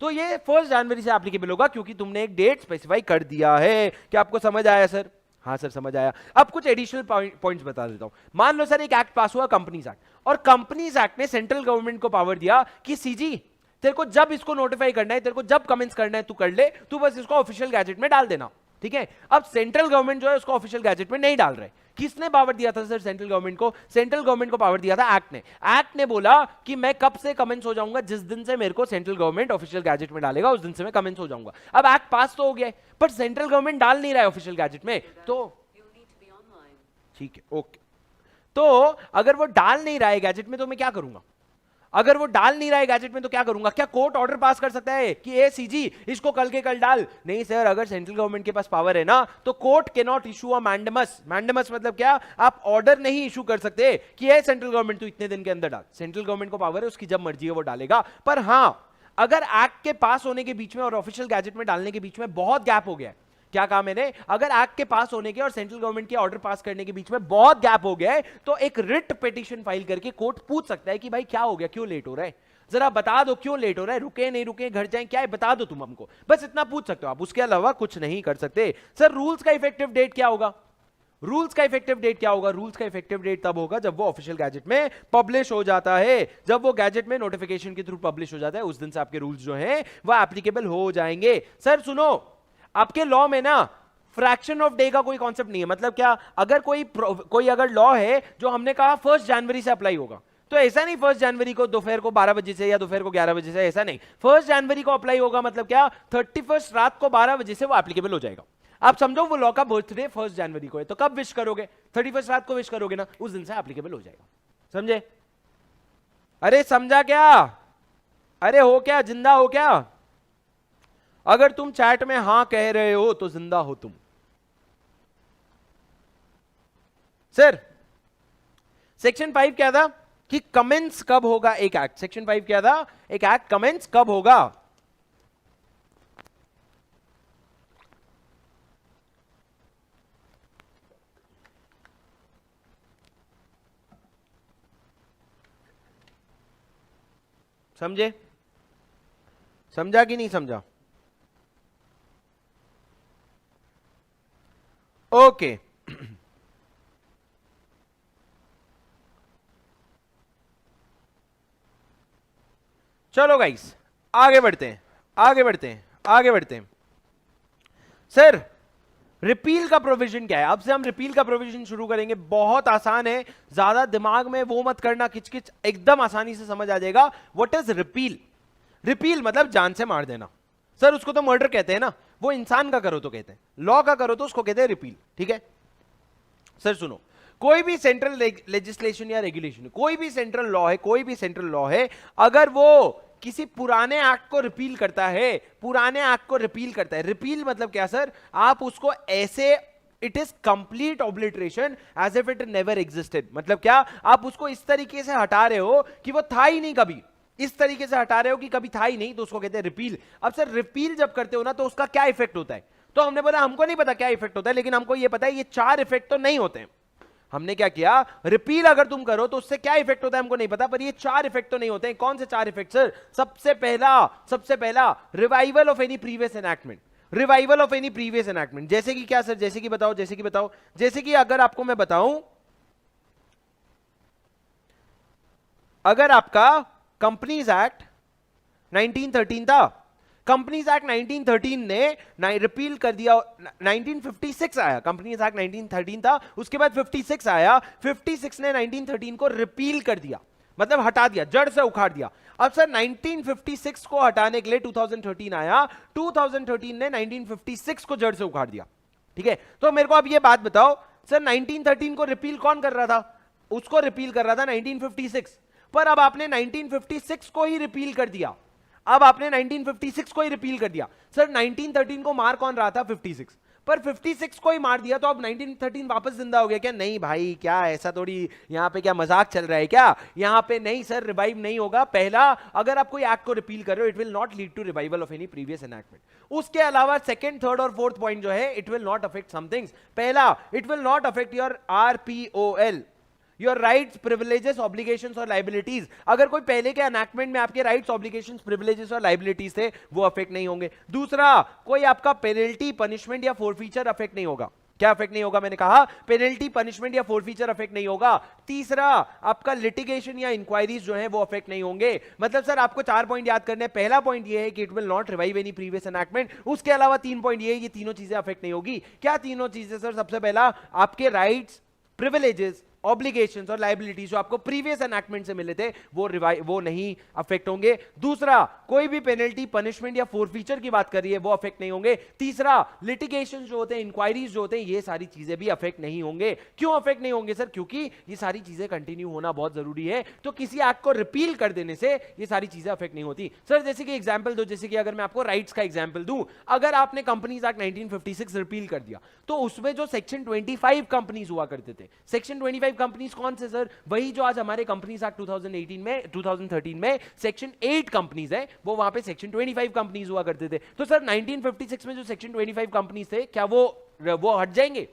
तो ये 1 जनवरी से एप्लीकेबल होगा, क्योंकि तुमने एक डेट स्पेसिफाई कर दिया है। क्या आपको समझ आया सर? हाँ सर समझ आया। अब कुछ एडिशनल पॉइंट्स बता देता हूं। मान लो सर एक एक्ट पास हुआ, कंपनीज एक्ट, और कंपनीज एक्ट ने सेंट्रल गवर्नमेंट को पावर दिया कि सीजी तेरे को जब इसको नोटिफाई करना है, तेरे को जब कमेंस करना है तू कर ले, तू बस इसको ऑफिशियल गैजेट में डाल देना, ठीक है। अब सेंट्रल गवर्नमेंट जो है उसको ऑफिशियल गैजेट में नहीं डाल रहे। किसने पावर दिया था सर सेंट्रल गवर्नमेंट को? सेंट्रल गवर्नमेंट को पावर दिया था एक्ट ने। एक्ट ने बोला कि मैं कब से कमेंस हो जाऊंगा, जिस दिन से मेरे को सेंट्रल गवर्नमेंट ऑफिशियल गैजेट में डालेगा उस दिन से मैं कमेंस हो जाऊंगा। अब एक्ट पास तो हो गया, पर सेंट्रल गवर्नमेंट डाल नहीं रहा है ऑफिशियल गैजेट में, तो ठीक है, ओके। तो अगर वो डाल नहीं रहा है गैजेट में तो मैं क्या करूंगा? अगर वो डाल नहीं रहा है गैजेट में तो क्या करूंगा? क्या कोर्ट ऑर्डर पास कर सकता है कि ए सीजी इसको कल के कल डाल? नहीं सर, अगर सेंट्रल गवर्नमेंट के पास पावर है ना, तो court can not issue a mandamus. Mandamus मतलब क्या? आप ऑर्डर नहीं इशू कर सकते कि ए सेंट्रल गवर्नमेंट तू इतने दिन के अंदर डाल। सेंट्रल गवर्नमेंट को पावर है, उसकी जब मर्जी है वो डालेगा। पर हां, अगर एक्ट के पास होने के बीच में और ऑफिशियल गैजेट में डालने के बीच में बहुत गैप हो गया, क्या कहा मैंने? अगर एक्ट के पास होने के और सेंट्रल गवर्नमेंट के ऑर्डर पास करने के बीच में बहुत गैप हो गया है, तो एक रिट पिटीशन फाइल करके कोर्ट पूछ सकता है कि भाई क्या हो गया, क्यों लेट हो रहा है, जरा बता दो क्यों लेट हो रहा है, रुके नहीं रुके, घर जाएं, क्या है बता दो तुम हमको। बस इतना पूछ सकते हो आप, उसके अलावा कुछ नहीं कर सकते। सर रूल्स का इफेक्टिव डेट क्या होगा? रूल्स का इफेक्टिव डेट क्या होगा? रूल्स का इफेक्टिव डेट तब होगा जब वो ऑफिशियल गैजेट में पब्लिश हो जाता है। जब वो गैजेट में नोटिफिकेशन के थ्रू पब्लिश हो जाता है, उस दिन से आपके रूल्स जो हैं वो एप्लीकेबल हो जाएंगे। सर सुनो, आपके लॉ में ना फ्रैक्शन ऑफ डे का कोई कॉन्सेप्ट नहीं है। मतलब क्या? अगर कोई अगर लॉ है जो हमने कहा 1 जनवरी से अप्लाई होगा, तो ऐसा नहीं 1 जनवरी को दोपहर को 12 बजे से या दोपहर को 11 बजे से, ऐसा नहीं। 1 जनवरी को अप्लाई होगा मतलब क्या? 31 रात को 12 बजे से वो एप्लीकेबल हो जाएगा। आप समझो वो लॉ का बर्थडे 1 जनवरी को है, तो कब विश करोगे? 31 रात को विश करोगे ना, उस दिन से एप्लीकेबल हो जाएगा। समझे? अरे समझा क्या? अरे हो क्या, जिंदा हो क्या? अगर तुम चैट में हां कह रहे हो तो जिंदा हो तुम। सर सेक्शन 5 क्या था कि कमेंस कब होगा एक एक्ट? सेक्शन 5 क्या था? एक एक्ट कमेंस कब होगा? समझे? समझा कि नहीं समझा? ओके चलो गाइस आगे बढ़ते हैं, आगे बढ़ते हैं, आगे बढ़ते हैं। सर रिपील का प्रोविजन क्या है? अब से हम रिपील का प्रोविजन शुरू करेंगे। बहुत आसान है, ज्यादा दिमाग में वो मत करना किचकिच, एकदम आसानी से समझ आ जाएगा। What is repeal? रिपील मतलब जान से मार देना। सर उसको तो मर्डर कहते हैं ना, वो इंसान का करो तो कहते हैं, लॉ का करो तो उसको कहते हैं रिपील। ठीक है सर सुनो, कोई भी सेंट्रल लेजिस्लेशन या रेगुलेशन, कोई भी सेंट्रल लॉ है, कोई भी सेंट्रल लॉ है, अगर वो किसी पुराने एक्ट को रिपील करता है, पुराने एक्ट को रिपील करता है, रिपील मतलब क्या सर? आप उसको ऐसे, it is complete obliteration as if it never existed. मतलब क्या? आप उसको इस तरीके से हटा रहे हो कि वो था ही नहीं कभी, इस तरीके से हटा रहे हो कि कभी था ही नहीं, तो उसको कहते हैं रिपील। अब सर रिपील जब करते हो ना तो उसका क्या इफेक्ट होता है? तो हमने बोला हमको नहीं पता क्या इफेक्ट होता है, लेकिन हमको ये पता है ये 4 इफेक्ट तो नहीं होते हैं। हमने क्या किया, रिपील अगर तुम करो तो उससे क्या इफेक्ट होता है हमको नहीं पता, पर ये 4 इफेक्ट तो नहीं होते हैं। कौन से 4 इफेक्ट सर? सबसे पहला revival of any previous enactment, revival of any previous enactment. जैसे कि क्या सर? जैसे कि बताओ, जैसे कि बताओ, जैसे कि अगर आपको मैं बताऊं, अगर आपका कंपनीज एक्ट 1913 था, कंपनीज एक्ट 1913 ने रिपील कर दिया, 1956 आया, कंपनीज एक्ट 1913 था, उसके बाद 56 आया, 56 ने 1913 को रिपील कर दिया, मतलब हटा दिया, जड़ से उखाड़ दिया। अब सर 1956 को हटाने के लिए 2013 आया, 2013 ने 1956 को जड़ से उखाड़ दिया। ठीक है, तो मेरे को अब ये बात बताओ सर, 1913 को रिपील कौन कर रहा था? उसको रिपील कर रहा था 1956, पर अब आपने 1956 को ही रिपील कर दिया, अब आपने 1956 को ही रिपील कर दिया। सर 1913 को मार कौन रहा था? 56, पर 56 को ही मार दिया, तो अब 1913 वापस जिंदा हो गया क्या? नहीं भाई, क्या ऐसा थोड़ी, यहां पे क्या मजाक चल रहा है क्या? यहां पे नहीं सर, रिवाइव नहीं होगा। पहला, अगर आप कोई एक्ट को रिपील कर रहे हो, it will not lead to revival of any previous enactment. उसके अलावा सेकंड, थर्ड और फोर्थ पॉइंट जो है, it will not affect some things. पहला, it will not affect your RPOL, your rights, privileges, obligations और लाइबिलिटीज। अगर कोई पहले के एनैक्टमेंट में आपके राइट्स, ऑब्लिगेशंस, प्रिविलेजेस और लाइबिलिटीज थे, वो अफेक्ट नहीं होंगे। दूसरा, कोई आपका पेनल्टी, पनिशमेंट या फोरफीचर अफेक्ट नहीं होगा। क्या अफेक्ट नहीं होगा? मैंने कहा पेनल्टी, पनिशमेंट या फोरफीचर अफेक्ट नहीं होगा। तीसरा, आपका लिटिगेशन या इंक्वायरीज जो है वो अफेक्ट नहीं होंगे। मतलब सर आपको 4 पॉइंट याद करने हैं। पहला पॉइंट ये है कि it will not revive any previous enactment. उसके अलावा 3 पॉइंट ये है, ये तीनों चीजें अफेक्ट नहीं होगी। क्या तीनों चीजें सर? सबसे पहला, आपके राइट्स, प्रिविलेजेस, ऑब्लिगेशंस और लाइबिलिटीज जो आपको प्रीवियस एनैक्टमेंट से मिले थे, वो नहीं अफेक्ट होंगे। दूसरा, कोई भी पेनल्टी, पनिशमेंट या फोरफीचर की बात कर रही है, वो अफेक्ट नहीं होंगे। तीसरा, लिटिगेशन जो होते हैं, इंक्वायरीज जो होते हैं, ये सारी चीजें भी अफेक्ट नहीं होंगे। क्यों अफेक्ट नहीं होंगे सर? क्योंकि ये सारी चीजें कंटिन्यू होना बहुत जरूरी है। तो किसी एक्ट को रिपील कर देने से ये सारी चीजें अफेक्ट नहीं होती। सर जैसे कि एग्जांपल दो, जैसे कि अगर मैं आपको राइट्स का एग्जांपल दूं, अगर आपने कंपनीज एक्ट 1956 रिपील कर दिया, तो उसमें जो सेक्शन 25 कंपनीज हुआ करते थे, सेक्शन 25 कंपनीज कौन से सर? वही जो आज हमारे कंपनीज एक्ट 2013 में सेक्शन 8 कंपनीज है, वो वहां पे सेक्शन 25 कंपनीज हुआ करते थे। तो सर 1956 में जो सेक्शन 25 कंपनीज थे, क्या वो हट जाएंगे?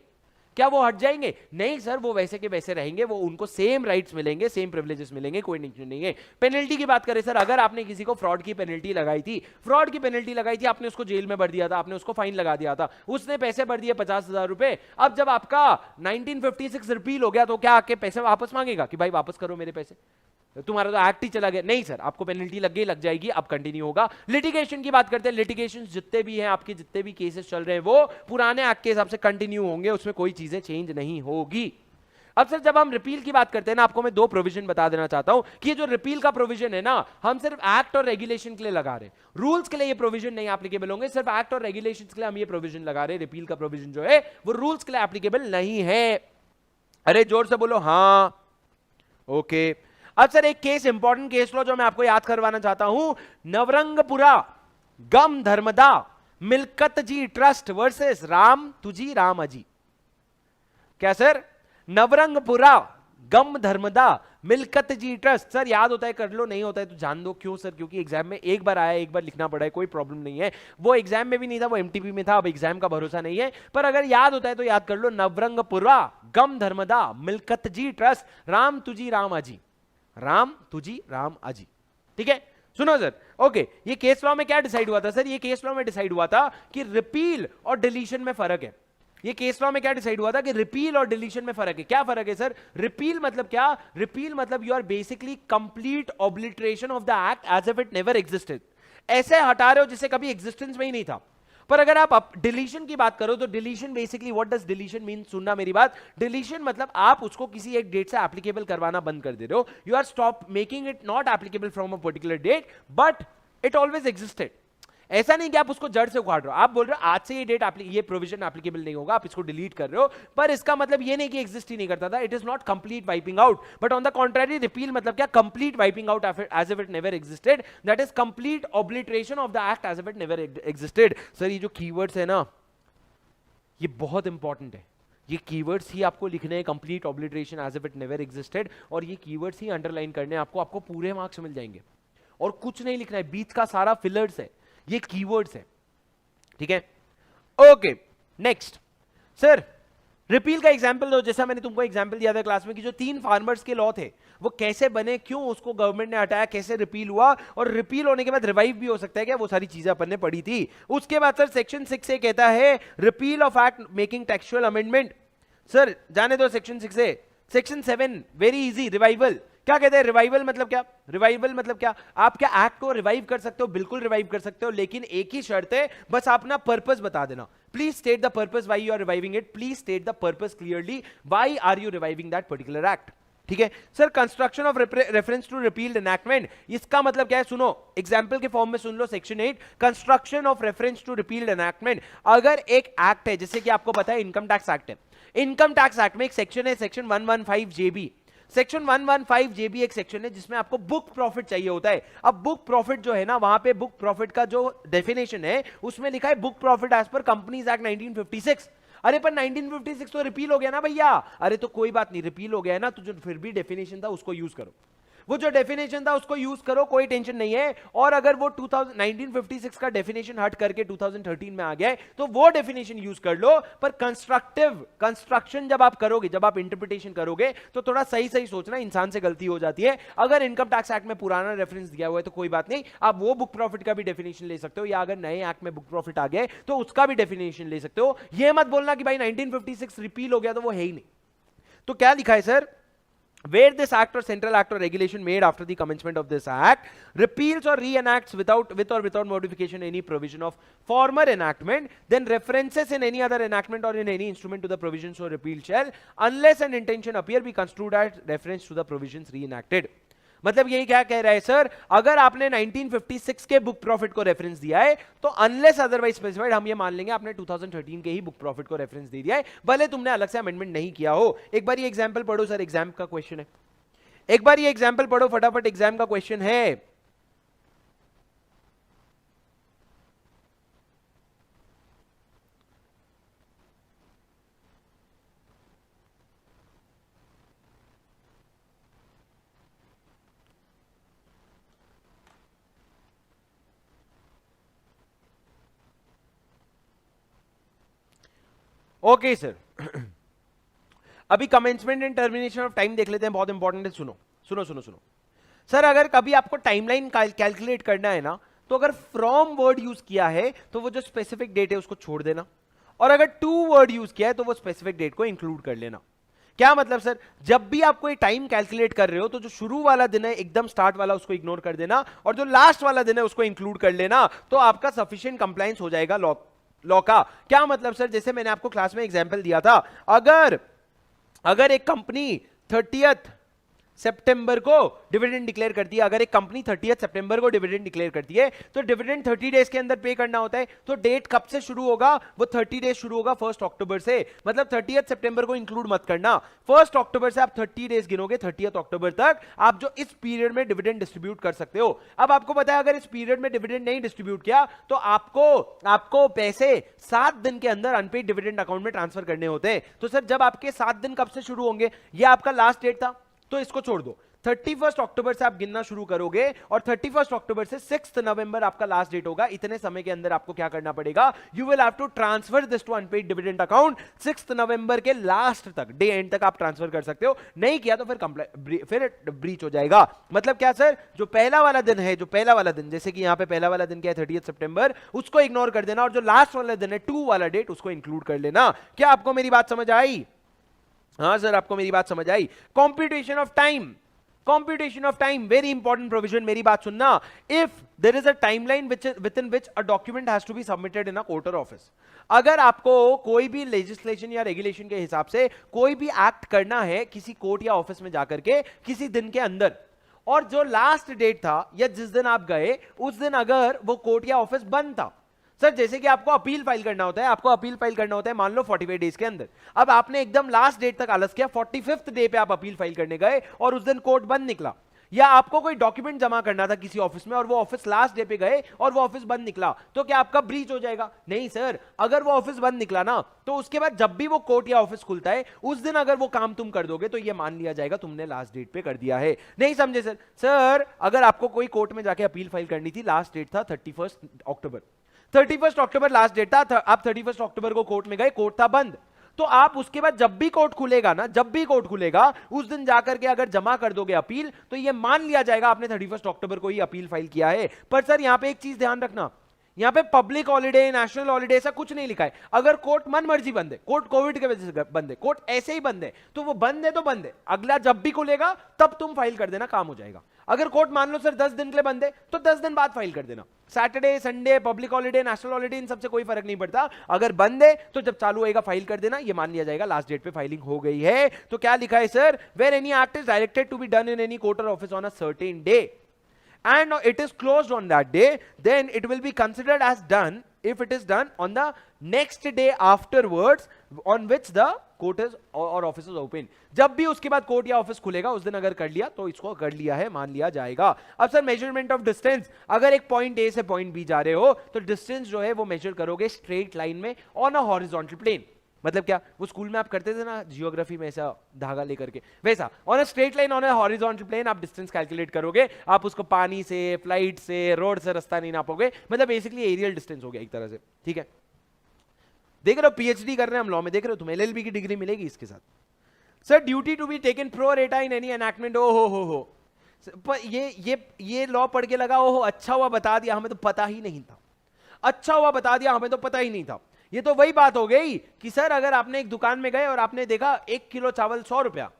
क्या वो हट जाएंगे? नहीं सर, वो वैसे के वैसे रहेंगे, वो उनको सेम राइट्स मिलेंगे, सेम प्रिविलेजेस मिलेंगे, कोई नहीं है। पेनल्टी की बात करें सर, अगर आपने किसी को फ्रॉड की पेनल्टी लगाई थी, आपने उसको जेल में भर दिया था, आपने उसको फाइन लगा दिया था, उसने पैसे भर दिए 50,000 रुपए। अब जब आपका 1956 रिपील हो गया, तो क्या आके पैसे वापस मांगेगा कि भाई वापस करो मेरे पैसे? तुम्हारा तो एक्ट ही चला गया। नहीं सर, आपको पेनल्टी लग जाएगी, अब कंटिन्यू होगा। लिटिगेशन की बात करते हैं, लिटिगेशन जितने भी हैं, आपके जितने भी केसेस चल रहे हैं, वो पुराने एक्ट के हिसाब से कंटिन्यू होंगे, उसमें कोई चीजें चेंज नहीं होगी। अब सर जब हम रिपील की बात करते हैं ना, आपको मैं दो प्रोविजन बता देना चाहता हूं कि ये जो रिपील का प्रोविजन है ना, हम सिर्फ एक्ट और रेगुलेशन के लिए लगा रहे हैं, रूल्स के लिए ये प्रोविजन नहीं एप्लीकेबल होंगे, सिर्फ एक्ट और रेगुलेशन के लिए हम ये प्रोविजन लगा रहे हैं। रिपील का प्रोविजन जो है वो रूल्स के लिए एप्लीकेबल नहीं है। अरे जोर से बोलो हाँ। ओके, अब सर एक केस, इंपॉर्टेंट केस लो जो मैं आपको याद करवाना चाहता हूं, नवरंगपुरा गम धर्मदा मिल्कत जी ट्रस्ट वर्सेस राम तुझी राम अजी। क्या सर? नवरंगपुरा गम धर्मदा मिल्कत जी ट्रस्ट। सर याद होता है कर लो, नहीं होता है तो जान दो। क्यों सर? क्योंकि एग्जाम में एक बार आया, एक बार लिखना पड़ा है, कोई प्रॉब्लम नहीं है। वो एग्जाम में भी नहीं था, वो एमटीपी में था, अब एग्जाम का भरोसा नहीं है, पर अगर याद होता है तो याद कर लो। नवरंगपुरा गम धर्मदा मिल्कत जी ट्रस्ट राम तुझी राम अजी, राम तुझी राम अजी। ठीक है, सुनो सर। ओके, ये केस लॉ में क्या डिसाइड हुआ था सर? ये केस लॉ में डिसाइड हुआ था कि रिपील और डिलीशन में फर्क है। ये केस लॉ में क्या डिसाइड हुआ था कि रिपील और डिलीशन में फर्क है। क्या फर्क है सर? रिपील मतलब क्या? रिपील मतलब you are basically complete obliteration of the act as if it never existed. ऐसे हटा रहे हो जिससे कभी एग्जिस्टेंस में ही नहीं था। पर अगर आप डिलीशन की बात करो तो deletion basically, what does deletion mean? सुनना मेरी बात। डिलीशन मतलब आप उसको किसी एक डेट से एप्लीकेबल करवाना बंद कर दे रहे हो। You are stop making it not applicable from a particular date, but it always existed. ऐसा नहीं कि आप उसको जड़ से उखाड़ रहे हो। आप बोल रहे हो आज से ये डेट ये प्रोविजन एप्लीकेबल नहीं होगा, आप इसको डिलीट कर रहे हो, पर इसका मतलब ये नहीं कि एग्जिस्ट ही नहीं करता था। It is not complete wiping out, but on the contrary repeal मतलब क्या? Complete wiping out as if it never existed, that is complete obliteration of the act as if it never existed. Sir ये जो keywords है ना, ये बहुत important है। ये कीवर्ड्स ही आपको लिखने हैं, complete obliteration as if it never existed, और ये कीवर्ड्स ही अंडरलाइन करने हैं आपको पूरे मार्क्स मिल जाएंगे। और कुछ नहीं लिखना है, बीच का सारा फिलर्स है, ये कीवर्ड्स है। ठीक है, ओके नेक्स्ट। सर रिपील का एग्जांपल दो। जैसा मैंने तुमको एग्जांपल दिया था क्लास में कि जो 3 फार्मर्स के लॉ थे वो कैसे बने, क्यों उसको गवर्नमेंट ने हटाया, कैसे रिपील हुआ, और रिपील होने के बाद रिवाइव भी हो सकता है क्या? वो सारी चीजें अपन ने पढ़ी थी। उसके बाद सर सेक्शन 6 से कहता है repeal of act making textual amendment. Sir जाने दो सेक्शन 6 से। Section 7 very easy, revival. क्या कहते हैं? रिवाइवल मतलब क्या? रिवाइवल मतलब क्या? आप क्या एक्ट को रिवाइव कर सकते हो? बिल्कुल रिवाइव कर सकते हो, लेकिन एक ही शर्त है, बस आप अपना पर्पस बता देना। Please state the purpose why you are reviving it. Please state the purpose clearly, why are you reviving that particular act. ठीक है sir. Construction of reference to repealed enactment, इसका मतलब क्या है? सुनो, एग्जांपल के फॉर्म में सुन लो। Section 8 construction of reference to repealed enactment. अगर एक एक्ट है, जैसे कि आपको पता है इनकम टैक्स एक्ट है, इनकम टैक्स एक्ट में एक सेक्शन है सेक्शन 115 जेबी। सेक्शन 115 जेबी एक सेक्शन है जिसमें आपको बुक प्रॉफिट चाहिए होता है। अब बुक प्रॉफिट जो है ना, वहां पे बुक प्रॉफिट का जो डेफिनेशन है उसमें लिखा है book profit as per companies act 1956। अरे पर 1956 तो रिपील हो गया ना भैया। अरे तो कोई बात नहीं, रिपील हो गया है ना, तो जो फिर भी डेफिनेशन था उसको यूज करो, वो जो डेफिनेशन था उसको यूज करो, कोई टेंशन नहीं है। और अगर वो 1956 का डेफिनेशन हट करके 2013 में आ गया है तो वो डेफिनेशन यूज कर लो। पर कंस्ट्रक्टिव कंस्ट्रक्शन जब आप करोगे, जब आप इंटरप्रिटेशन करोगे, तो थोड़ा सही सही सोचना, इंसान से गलती हो जाती है। अगर इनकम टैक्स एक्ट में पुराना रेफरेंस दिया हुआ है तो कोई बात नहीं, आप वो बुक प्रॉफिट का भी डेफिनेशन ले सकते हो, या अगर नए एक्ट में बुक प्रॉफिट आ गया तो उसका भी डेफिनेशन ले सकते हो। ये मत बोलना कि भाई 1956 रिपील हो गया तो वो है ही नहीं। तो क्या लिखा है sir? Where this act or central act or regulation made after the commencement of this act repeals or reenacts with or without modification any provision of former enactment, then references in any other enactment or in any instrument to the provisions so repealed shall, unless an intention appear, be construed as reference to the provisions reenacted. मतलब यही क्या कह रहा है sir? अगर आपने 1956 के book profit को रेफरेंस दिया है तो अनलेस अदरवाइज स्पेसिफाइड हम ये मान लेंगे आपने 2013 के ही बुक प्रॉफिट को रेफरेंस दे दिया है, भले तुमने अलग से अमेंडमेंट नहीं किया हो। एक बार ये एग्जांपल पढ़ो सर, एग्जाम का क्वेश्चन है। एक बार ये एग्जांपल पढ़ो फटाफट, एग्जाम का क्वेश्चन है। ओके सर, अभी commencement and termination of time देख लेते हैं, बहुत इंपॉर्टेंट है। सुनो सुनो सुनो सुनो सर, अगर कभी आपको टाइमलाइन कैलकुलेट करना है ना, तो अगर फ्रॉम वर्ड यूज किया है तो वो जो स्पेसिफिक डेट है उसको छोड़ देना, और अगर टू वर्ड यूज किया है तो वो स्पेसिफिक डेट को इंक्लूड कर लेना। क्या मतलब सर? जब भी आप कोई टाइम कैलकुलेट कर रहे हो तो जो शुरू वाला दिन है एकदम स्टार्ट वाला उसको इग्नोर कर देना, और जो लास्ट वाला दिन है उसको इंक्लूड कर लेना, तो आपका सफिशिएंट कंप्लायंस हो जाएगा लॉ का। क्या मतलब सर? जैसे मैंने आपको क्लास में एग्जांपल दिया था, अगर अगर एक कंपनी 30th सितंबर को डिविडेंड डिक्लेयर करती है, अगर एक कंपनी 30th सितंबर को डिविडेंड डिक्लेयर करती है तो डिविडेंड 30 डेज के अंदर पे करना होता है। तो डेट कब से शुरू होगा? वो 30 डेज शुरू होगा 1 अक्टूबर से, मतलब 30th सितंबर को इंक्लूड मत करना। 1 अक्टूबर से आप 30 डेज गिनोगे, 30th अक्टूबर तक आप जो इस पीरियड में डिविडेंड डिस्ट्रीब्यूट कर सकते हो। अब आपको पता है अगर इस पीरियड में डिविडेंड नहीं डिस्ट्रीब्यूट किया तो आपको पैसे 7 दिन के अंदर अनपेड डिविडेंड अकाउंट में ट्रांसफर करने होते हैं। तो सर जब आपके 7 दिन कब से शुरू होंगे? ये आपका लास्ट डेट था, तो इसको छोड़ दो। 31 अक्टूबर से आप गिनना शुरू करोगे और 31 अक्टूबर से 6 नवंबर आपका लास्ट डेट होगा। इतने समय के अंदर आपको क्या करना पड़ेगा? You will have to transfer this to unpaid dividend account. 6 नवंबर के लास्ट तक, डे एंड तक आप ट्रांसफर कर सकते हो। नहीं किया तो फिर ब्रीच हो जाएगा। मतलब क्या सर? जो पहला वाला दिन है, जो पहला वाला दिन, जैसे कि यहां पे पहला वाला दिन क्या है 30 सितंबर, उसको इग्नोर कर देना और जो लास्ट वाला दिन है 2 वाला डेट, उसको इंक्लूड कर लेना। क्या आपको मेरी बात समझ आई? हाँ सर, आपको मेरी बात समझ आई। Computation of time, computation of time, very important provision। मेरी बात सुनना। if there is a timeline within which a document has to be submitted in a court or office, अगर आपको कोई भी legislation या regulation के हिसाब से कोई भी एक्ट करना है किसी कोर्ट या ऑफिस में जाकर के किसी दिन के अंदर, और जो लास्ट डेट था या जिस दिन आप गए उस दिन अगर वो कोर्ट या ऑफिस बंद था, सर जैसे कि आपको अपील फाइल करना होता है, आपको अपील फाइल करना होता है मान लो 45 डेज के अंदर। अब आपने एकदम लास्ट डेट तक आलस किया, 45th डे पे आप अपील फाइल करने गए और उस दिन कोर्ट बंद निकला, या आपको कोई डॉक्यूमेंट जमा करना था किसी ऑफिस में और वो ऑफिस लास्ट डे पे गए और वो ऑफिस बंद निकला, तो क्या आपका ब्रीच हो जाएगा? नहीं सर, अगर वो ऑफिस बंद निकला ना तो उसके बाद जब भी वो कोर्ट या ऑफिस खुलता है उस दिन अगर वो काम तुम कर दोगे तो ये मान लिया जाएगा तुमने लास्ट डेट पे कर दिया है। नहीं समझे सर? सर अगर आपको कोई कोर्ट में जाके अपील फाइल करनी थी, लास्ट डेट था 31 अक्टूबर, 31 अक्टूबर लास्ट डेट था, आप 31 अक्टूबर को कोर्ट में गए, कोर्ट था बंद, तो आप उसके बाद जब भी कोर्ट खुलेगा ना, जब भी कोर्ट खुलेगा उस दिन जाकर के अगर जमा कर दोगे अपील तो ये मान लिया जाएगा आपने 31 अक्टूबर को ही अपील फाइल किया है। पर सर यहां पे एक चीज ध्यान रखना, यहां पे पब्लिक हॉलिडे, नेशनल हॉलिडे ऐसा कुछ नहीं लिखा है। अगर कोर्ट मन मर्जी बंद है, कोर्ट कोविड के वजह से बंद है, कोर्ट ऐसे ही बंद है, तो वो बंद है तो बंद है, अगला जब भी खुलेगा तब तुम फाइल कर देना, काम हो जाएगा। अगर कोर्ट मान लो सर 10 दिन के लिए बंद है तो 10 दिन बाद फाइल कर देना। Saturday, Sunday, public holiday, national holiday, इन सबसे कोई फर्क नहीं पड़ता। अगर बंद है तो जब चालू होएगा फाइल कर देना, ये मान लिया जाएगा लास्ट डेट पे फाइलिंग हो गई है। तो क्या लिखा है sir? Where any act is directed to be done in any court और office on a certain day and it is closed on that day, then it will be considered as done if it is done on the next day afterwards on which the court और office open. जब भी उसके बाद court या office खुलेगा उस दिन अगर कर लिया तो इसको कर लिया है मान लिया जाएगा। अब सर मेजरमेंट ऑफ डिस्टेंस, अगर एक पॉइंट ए से पॉइंट बी जा रहे हो तो डिस्टेंस जो है वो मेजर करोगे स्ट्रेट लाइन में ऑन अ हॉरिजॉन्टल प्लेन। मतलब क्या, वो स्कूल में आप करते थे ना जियोग्राफी में, ऐसा धागा लेकर के, वैसा on a straight line on a horizontal plane आप डिस्टेंस कैलकुलेट करोगे। आप उसको पानी से, फ्लाइट से, रोड से रास्ता नहीं नापोगे, मतलब बेसिकली एरियल डिस्टेंस हो गया एक तरह से। ठीक है, देख रहे हो पीएचडी कर रहे हैं हम लॉ में, देख रहे हो तुम्हें एलएलबी की डिग्री मिलेगी इसके साथ। Sir duty to be taken pro rata in any enactment, ओ हो पर ये लॉ पढ़ के लगा ओहो अच्छा हुआ बता दिया, हमें तो पता ही नहीं था, अच्छा हुआ बता दिया, हमें तो पता ही नहीं था। ये तो वही बात हो गई कि सर अगर आपने एक दुकान में गए और आपने देखा 1 किलो चावल 100 रुपया,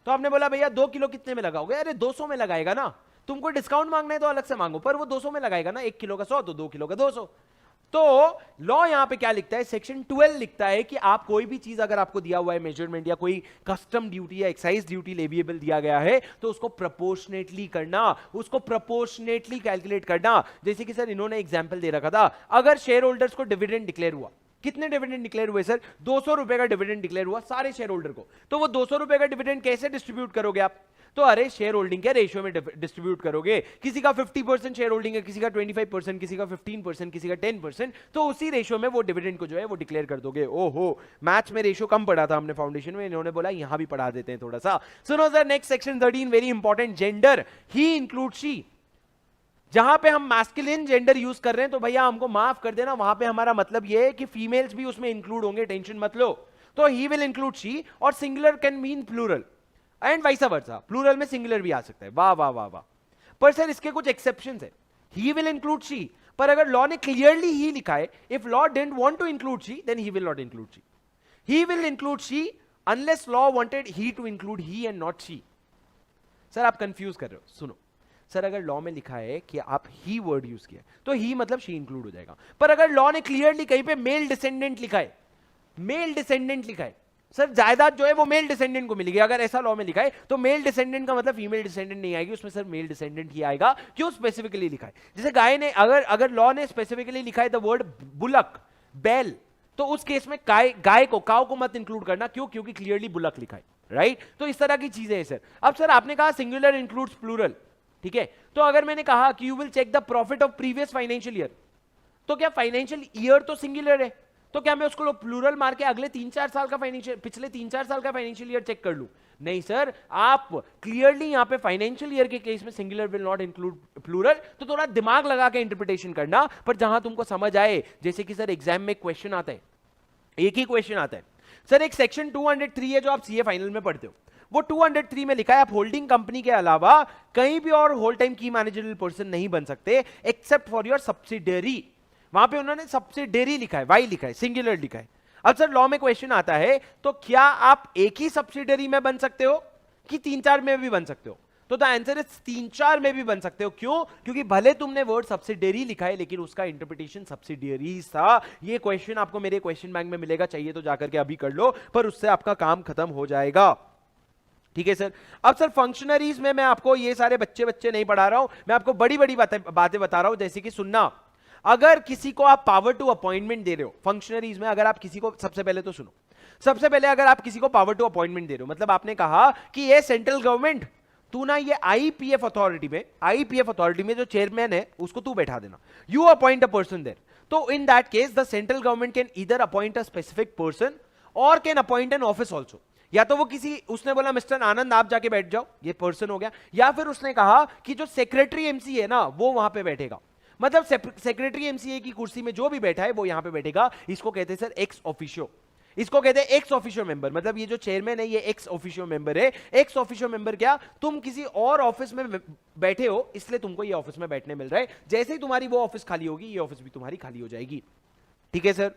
तो आपने बोला भैया 2 किलो कितने में लगाओगे? अरे 200 में लगाएगा ना, तुमको डिस्काउंट मांगना है तो अलग से मांगो, पर वो 200 में लगाएगा ना, 1 किलो का 100 तो 2 किलो का 200। तो लॉ यहां पे क्या लिखता है? सेक्शन 12 लिखता है कि आप कोई भी चीज अगर आपको दिया हुआ है मेजरमेंट या कोई कस्टम ड्यूटी या एक्साइज ड्यूटी लेविएबल दिया गया है तो उसको प्रोपोर्शनेटली करना, उसको प्रोपोर्शनेटली कैलकुलेट करना। जैसे कि सर इन्होंने एग्जांपल दे रखा था, अगर शेयर होल्डर्स को डिविडेंड डिक्लेयर हुआ, कितने डिविडेंड डिक्लेयर हुए सर? 200 रुपए का डिविडेंड डिक्लेयर हुआ सारे शेयर होल्डर को, तो वो 200 रुपए का डिविडेंड कैसे डिस्ट्रीब्यूट करोगे आप? तो अरे शेयर होल्डिंग के रेशियो में डिस्ट्रीब्यूट करोगे, किसी का 50% शेयर होल्डिंग है, किसी का 25%, किसी का 15%, किसी का 10%, तो उसी रेशियो में वो डिविडेंड को जो है वो डिक्लेयर कर दोगे। ओहो, मैथ्स में रेशियो कम पढ़ा था हमने फाउंडेशन में, इन्होंने बोला यहां भी पढ़ा देते हैं थोड़ा सा। सुनो sir next section 13 very important, gender, he include she. जहां पे हम मैस्कुलिन जेंडर यूज कर रहे हैं तो भैया हमको माफ कर देना, वहां पे हमारा मतलब ये है कि फीमेल्स भी उसमें इंक्लूड होंगे, टेंशन मत लो। तो ही विल इंक्लूड शी, और singular can mean plural and vice versa, plural में सिंगुलर भी आ सकता है। वाह वाह वाह वाह। पर सर इसके कुछ एक्सेप्शंस है, ही विल इंक्लूड शी, पर अगर लॉ ने क्लियरली ही लिखा है, if law didn't want to include she then he will not include she. He will include she unless law wanted he to include he and not she. Sir आप confuse कर रहे हो, सुनो sir, अगर law में लिखा है कि आप ही वर्ड यूज किया तो ही मतलब शी इंक्लूड हो जाएगा, पर अगर लॉ ने क्लियरली कहीं पे मेल डिसेंडेंट लिखा है, मेल डिसेंडेंट लिखा है, सर जायदाद जो है वो मेल डिसेंडेंट को मिलेगी, अगर ऐसा लॉ में लिखा है तो मेल डिसेंडेंट का मतलब फीमेल डिसेंडेंट नहीं आएगी उसमें, सर मेल डिसेंडेंट ही आएगा। क्यों स्पेसिफिकली लिखा है? जैसे गाय ने अगर लॉ ने स्पेसिफिकली लिखा है द वर्ड बुलक, बैल, तो उस केस में गाय को, काउ को मत इंक्लूड करना। क्यों? क्योंकि क्लियरली बुलक लिखा है, राइट? तो इस तरह की चीजें हैं सर। अब सर आपने कहा सिंगुलर इंक्लूड्स प्लूरल, ठीक है, तो अगर मैंने कहा कि you will check the profit of previous financial year, तो क्या फाइनेंशियल ईयर तो सिंगुलर है, तो क्या मैं उसको प्लूरल मार के अगले 3-4 साल का फाइनेंशियल, पिछले 3-4 साल का फाइनेंशियल ईयर चेक कर लूं? नहीं सर, आप क्लियरली यहां पे फाइनेंशियल ईयर के केस में singular will not include plural, तो थोड़ा दिमाग लगा के इंटरप्रिटेशन करना, पर जहां तुमको समझ आए। जैसे कि सर एग्जाम में क्वेश्चन आता है, एक ही क्वेश्चन आता है सर, एक सेक्शन 203 है जो आप सीए फाइनल में पढ़ते हो, वो 203 में लिखा है आप होल्डिंग कंपनी के अलावा कहीं भी और होल टाइम की मैनेजरल पर्सन नहीं बन सकते एक्सेप्ट फॉर योर सब्सिडियरी। वहां पे उन्होंने सब्सिडियरी लिखा है, वाई लिखा है, सिंगुलर लिखा है। अब सर लॉ में क्वेश्चन आता है तो क्या आप एक ही सब्सिडियरी में बन सकते हो कि 3-4 में भी बन सकते हो? तो द आंसर इज 3-4 में भी बन सकते हो। क्यों? क्योंकि भले तुमने वर्ड सब्सिडियरी लिखा है लेकिन उसका इंटरप्रिटेशन सब्सिडियरीज था। ये क्वेश्चन आपको मेरे क्वेश्चन बैंक में मिलेगा, चाहिए तो जाकर के अभी कर लो, पर उससे आपका काम खत्म हो जाएगा, ठीक है सर। अब सर फंक्शनरीज में मैं आपको ये सारे बच्चे नहीं पढ़ा रहा हूं, मैं आपको बड़ी बड़ी बातें बता रहा हूं। जैसे कि सुनना, अगर किसी को आप पावर टू अपॉइंटमेंट दे रहे हो फंक्शनरीज में, अगर आप किसी को, सबसे पहले तो सुनो, सबसे पहले अगर आप किसी को पावर टू अपॉइंटमेंट दे रहे हो, मतलब आपने कहा कि ये सेंट्रल गवर्नमेंट, तू ना ये आईपीएफ अथॉरिटी में जो चेयरमैन है उसको तू बैठा देना, you appoint a person there. तो in that case the central government can either appoint a specific person और can appoint an office also. या तो वो किसी, उसने बोला मिस्टर आनंद आप जाके बैठ जाओ, ये पर्सन हो गया, या फिर उसने कहा कि जो सेक्रेटरी एमसी है ना वो वहां पे बैठेगा, मतलब सेक्रेटरी एमसीए की कुर्सी में जो भी बैठा है वो यहां पे बैठेगा। इसको कहते हैं सर एक्स ऑफिशियो, इसको कहते हैं एक्स ऑफिशियो मेंबर। मतलब ये जो चेयरमैन है ये एक्स ऑफिशियो मेंबर है। एक्स ऑफिशियो मेंबर क्या, तुम किसी और ऑफिस में बैठे हो इसलिए तुमको ये ऑफिस में बैठने मिल रहा है, जैसे ही तुम्हारी वो ऑफिस खाली होगी ये ऑफिस भी तुम्हारी खाली हो जाएगी, ठीक है सर?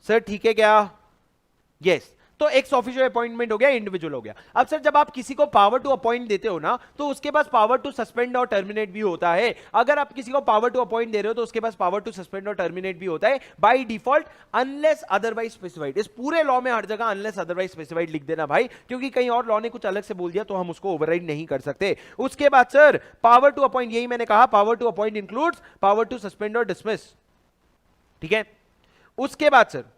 सर ठीक है क्या? यस। तो एक्स ऑफिशियल अपॉइंटमेंट हो गया, इंडिविजुअल हो गया। अब सर जब आप किसी को पावर टू अपॉइंट देते हो ना तो उसके पास पावर टू सस्पेंड और टर्मिनेट भी होता है। अगर आप किसी को पावर टू अपॉइंट दे रहे हो तो उसके पास पावर टू सस्पेंड और टर्मिनेट भी होता है by default, unless otherwise specified. इस पूरे लॉ में हर जगह अनलेस अदरवाइज स्पेसिफाइड लिख देना भाई, क्योंकि कहीं और लॉ ने कुछ अलग से बोल दिया तो हम उसको ओवरराइड नहीं कर सकते। उसके बाद सर पावर टू अपॉइंट, यही मैंने कहा, power to appoint includes power to suspend or dismiss, ठीक है? उसके बाद सर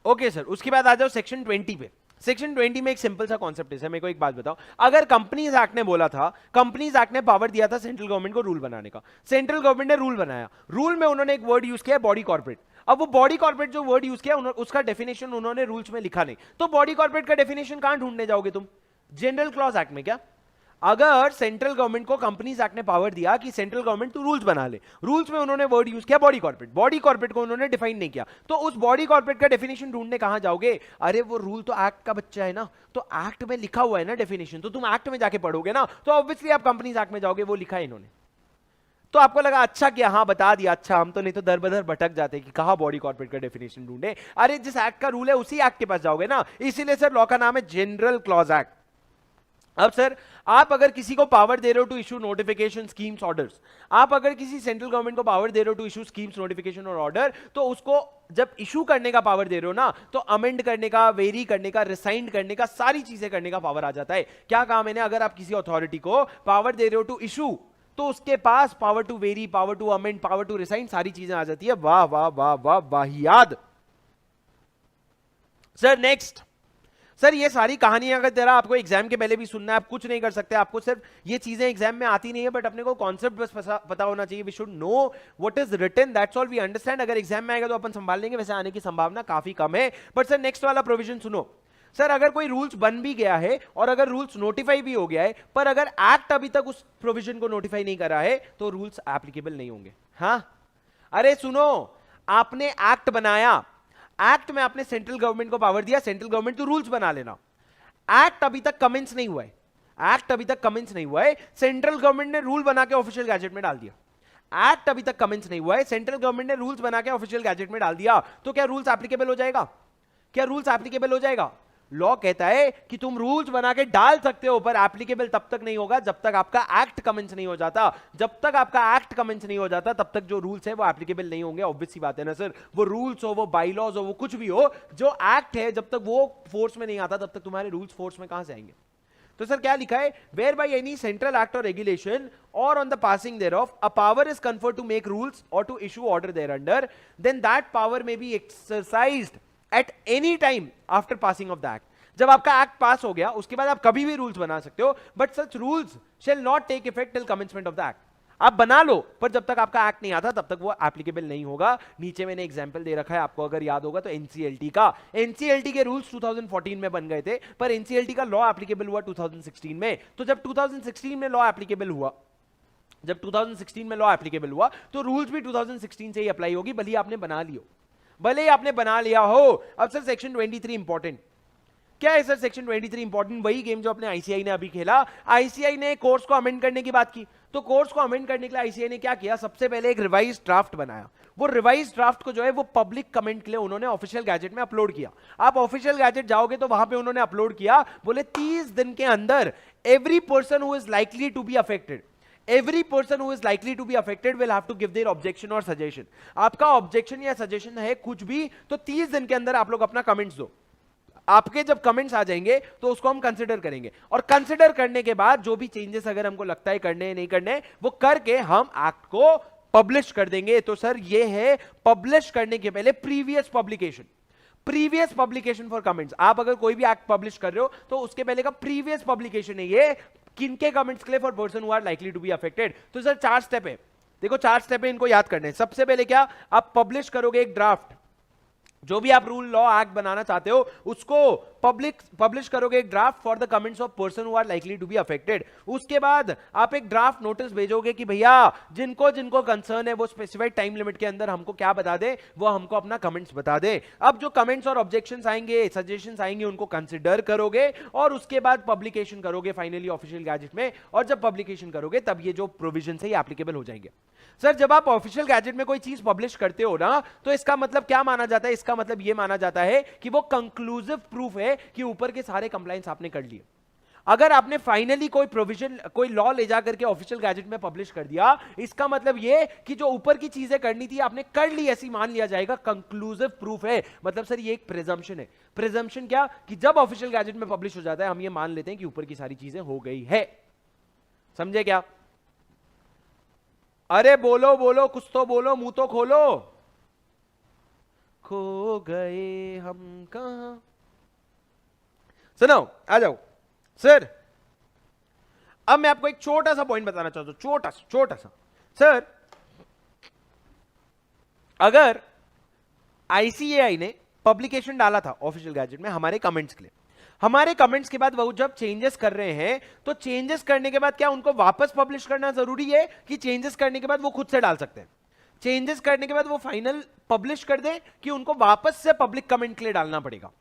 ओके सर, उसके बाद आ जाओ सेक्शन 20 पे। सेक्शन 20 में एक सिंपल सा कॉन्सेप्ट है। मेरे को एक बात बताओ, अगर कंपनीज एक्ट ने बोला था, कंपनीज एक्ट ने पावर दिया था सेंट्रल गवर्नमेंट को रूल बनाने का, सेंट्रल गवर्नमेंट ने रूल बनाया, रूल में उन्होंने एक वर्ड यूज किया बॉडी कॉर्पोरेट। अब वो बॉडी कॉर्पोरेट जो वर्ड यूज किया उसका डेफिनेशन उन्होंने रूल्स में लिखा नहीं, तो बॉडी कॉर्पोरेट का डेफिनेशन कहां ढूंढने जाओगे तुम? जनरल क्लॉज एक्ट में। क्या अगर सेंट्रल गवर्नमेंट को कंपनीज एक्ट ने पावर दिया कि सेंट्रल गवर्नमेंट तू रूल्स बना ले, रूल्स में उन्होंने वर्ड यूज किया बॉडी कॉर्पोरेट, बॉडी कॉर्पोरेट को उन्होंने डिफाइन नहीं किया, तो उस बॉडी कॉर्पोरेट का डेफिनेशन ढूंढने कहां जाओगे? अरे वो रूल तो एक्ट का बच्चा है ना, तो एक्ट में लिखा हुआ है ना डेफिनेशन, तो तुम एक्ट में जाके पढ़ोगे ना, तो ऑब्वियसली आप कंपनीज एक्ट में जाओगे, वो लिखा है इन्होंने। तो आपको लगा अच्छा किया, हाँ बता दिया, अच्छा, हम तो नहीं तो दर बदर भटक जाते कि कहा बॉडी कॉर्पोरेट का डेफिनेशन ढूंढे। अरे जिस एक्ट का रूल है उसी एक्ट के पास जाओगे ना, इसीलिए सर लॉ का नाम है जनरल क्लॉज एक्ट। अब सर आप अगर किसी को पावर दे रहे हो to issue notification, schemes, orders, आप अगर किसी सेंट्रल गवर्नमेंट को पावर दे रहे हो टू इशू स्कीम्स, नोटिफिकेशन और ऑर्डर, तो उसको जब इशू करने का पावर दे रहे हो ना, तो अमेंड करने का, वेरी करने का, रिसाइंड करने का, सारी चीजें करने का पावर आ जाता है। क्या कहा मैंने? अगर आप किसी अथॉरिटी को पावर दे रहे हो टू इशू, तो उसके पास power to vary, power to amend, power to rescind, सारी चीजें आ जाती है। वाह वाह वाह वाह वाहियात। सर नेक्स्ट, सर ये सारी कहानियां अगर तेरा आपको एग्जाम के पहले भी सुनना है, आप कुछ नहीं कर सकते, आपको सिर्फ ये चीजें एग्जाम में आती नहीं है, बट अपने को कॉन्सेप्ट बस पता होना चाहिए। We should know what is written, that's all, we understand. अगर एग्जाम में आएगा तो अपन संभाल लेंगे, वैसे आने की संभावना काफी कम है। बट सर नेक्स्ट वाला प्रोविजन सुनो, सर अगर कोई रूल्स बन भी गया है और अगर रूल्स नोटिफाई भी हो गया है, पर अगर एक्ट अभी तक उस प्रोविजन को नोटिफाई नहीं करा है, तो रूल्स एप्लीकेबल नहीं होंगे। हाँ, अरे सुनो, आपने एक्ट बनाया, एक्ट में आपने सेंट्रल गवर्नमेंट को पावर दिया, सेंट्रल गवर्नमेंट तो रूल्स बना लेना, एक्ट अभी तक कमेंस नहीं हुआ है, एक्ट अभी तक कमेंस नहीं हुआ है, सेंट्रल गवर्नमेंट ने रूल बना के ऑफिशियल गैजेट में डाल दिया, एक्ट अभी तक कमेंस नहीं हुआ है, सेंट्रल गवर्नमेंट ने रूल्स बना के ऑफिशियल गैजेट में डाल दिया, तो क्या रूल्स एप्लीकेबल हो जाएगा? क्या रूल्स एप्लीकेबल हो जाएगा? लॉ कहता है कि तुम रूल्स बना के डाल सकते हो, पर एप्लीकेबल तब तक नहीं होगा जब तक आपका एक्ट कमेंस नहीं हो जाता। जब तक आपका एक्ट कमेंस नहीं हो जाता तब तक जो रूल्स है वो एप्लीकेबल नहीं होंगे। ऑब्वियस सी बात है ना सर, वो रूल्स हो, वो बाईलॉज हो, वो कुछ भी हो, जो एक्ट है जब तक वो फोर्स में नहीं आता तब तक तुम्हारे रूल्स फोर्स में कहां से आएंगे। तो सर क्या लिखा है, where by any central act or regulation or on the passing thereof a power is conferred to make rules or to issue order thereunder, then that power may be exercised at any time after passing of the act. जब आपका act पास हो गया उसके बाद आप कभी भी rules बना सकते हो, but such rules shall not take effect till commencement of the act. आप बना लो पर जब तक आपका एक्ट नहीं आता तब तक वो एप्लीकेबल नहीं होगा। नीचे मैंने एग्जांपल दे रखा है, आपको अगर याद होगा तो एनसीएलटी का, एनसीएलटी के रूल्स 2014 में बन गए थे, पर एनसीएलटी का लॉ एप्लीकेबल हुआ 2016 में। तो जब 2016 में लॉ एप्लीकेबल हुआ, जब 2016 में लॉ एप्लीकेबल हुआ तो रूल्स भी 2016 से ही अप्लाई होगी, भले ही आपने बना लियो, भले ही आपने बना लिया हो। अब सर सेक्शन 23 इंपॉर्टेंट क्या है सर? सेक्शन 23 इंपॉर्टेंट वही गेम जो अपने आईसीआई ने अभी खेला। आईसीआई ने कोर्स को अमेंड करने की बात की, तो कोर्स को अमेंड करने के लिए आईसीआई ने क्या किया, सबसे पहले एक रिवाइज ड्राफ्ट बनाया। वो रिवाइज ड्राफ्ट को जो है वो पब्लिक कमेंट के लिए उन्होंने ऑफिशियल गैजेट में अपलोड किया। आप ऑफिशियल गैजेट जाओगे तो वहां पे उन्होंने अपलोड किया, बोले 30 दिन के अंदर every person who is likely to be affected, every person who is likely to be affected will have to give their objection or suggestion। आपका ऑब्जेक्शन या सजेशन है कुछ भी तो 30 दिन के अंदर आप लोग अपना कमेंट्स दो। आपके जब कमेंट्स आ जाएंगे तो उसको हम कंसिडर करेंगे, और कंसिडर करने के बाद जो भी चेंजेस अगर हमको लगता है करने नहीं करने, वो करके हम एक्ट को पब्लिश कर देंगे। तो सर ये है पब्लिश करने के पहले previous publication, previous publication for comments. आप अगर कोई भी एक्ट पब्लिश कर रहे हो तो उसके पहले का प्रीवियस पब्लिकेशन है ये, किनके कमेंट्स के लिए, for person who are likely to be affected. तो सर 4 स्टेप है, देखो 4 स्टेप है, इनको याद करने हैं। सबसे पहले क्या, आप पब्लिश करोगे एक ड्राफ्ट, जो भी आप रूल लॉ एक्ट बनाना चाहते हो उसको पब्लिश करोगे एक draft for the comments of person who are likely to be affected. उसके बाद आप एक ड्राफ्ट नोटिस भेजोगे कि भैया जिनको जिनको कंसर्न है वो स्पेसिफाइड टाइम लिमिट के अंदर हमको क्या बता दे, वो हमको अपना कमेंट्स बता दे। अब जो कमेंट्स और ऑब्जेक्शंस आएंगे, सजेशंस आएंगे, उनको कंसिडर करोगे और उसके बाद पब्लिकेशन करोगे फाइनली ऑफिशियल गैजेट में। और जब पब्लिकेशन करोगे तब ये जो प्रोविजन है ये एप्लीकेबल हो जाएंगे। सर जब आप ऑफिशियल गैजेट में कोई चीज पब्लिश करते हो ना, तो इसका मतलब क्या माना जाता है, इसका मतलब यह माना जाता है कि वो कंक्लूसिव प्रूफ है कि ऊपर के सारे कंप्लायंस आपने कर लिए। अगर आपने फाइनली कोई प्रोविजन, कोई लॉ ले जाकर के ऑफिशियल गैजेट में पब्लिश कर दिया, इसका मतलब यह कि जो ऊपर की चीजें करनी थी आपने कर ली, ऐसी मान लिया जाएगा, कंक्लूसिव प्रूफ है। मतलब सर ये एक प्रिजम्पशन है। प्रिजम्पशन क्या, कि जब ऑफिशियल गैजेट में पब्लिश हो जाता है हम ये मान लेते हैं कि ऊपर की सारी चीजें हो गई है। समझे क्या? अरे बोलो बोलो, कुछ तो बोलो, मुंह तो खोलो। खो गए हम कहां। सुनो, आ जाओ सर। अब मैं आपको एक छोटा सा पॉइंट बताना चाहता हूं, छोटा सा। सर अगर आईसीएआई ने पब्लिकेशन डाला था ऑफिशियल गैजेट में हमारे कमेंट्स के लिए, हमारे कमेंट्स के बाद वो जब चेंजेस कर रहे हैं तो चेंजेस करने के बाद क्या उनको वापस पब्लिश करना जरूरी है, कि चेंजेस करने के बाद वो खुद से डाल सकते हैं? चेंजेस करने के बाद वो फाइनल पब्लिश कर दें कि उनको वापस से पब्लिक कमेंट के लिए डालना पड़ेगा?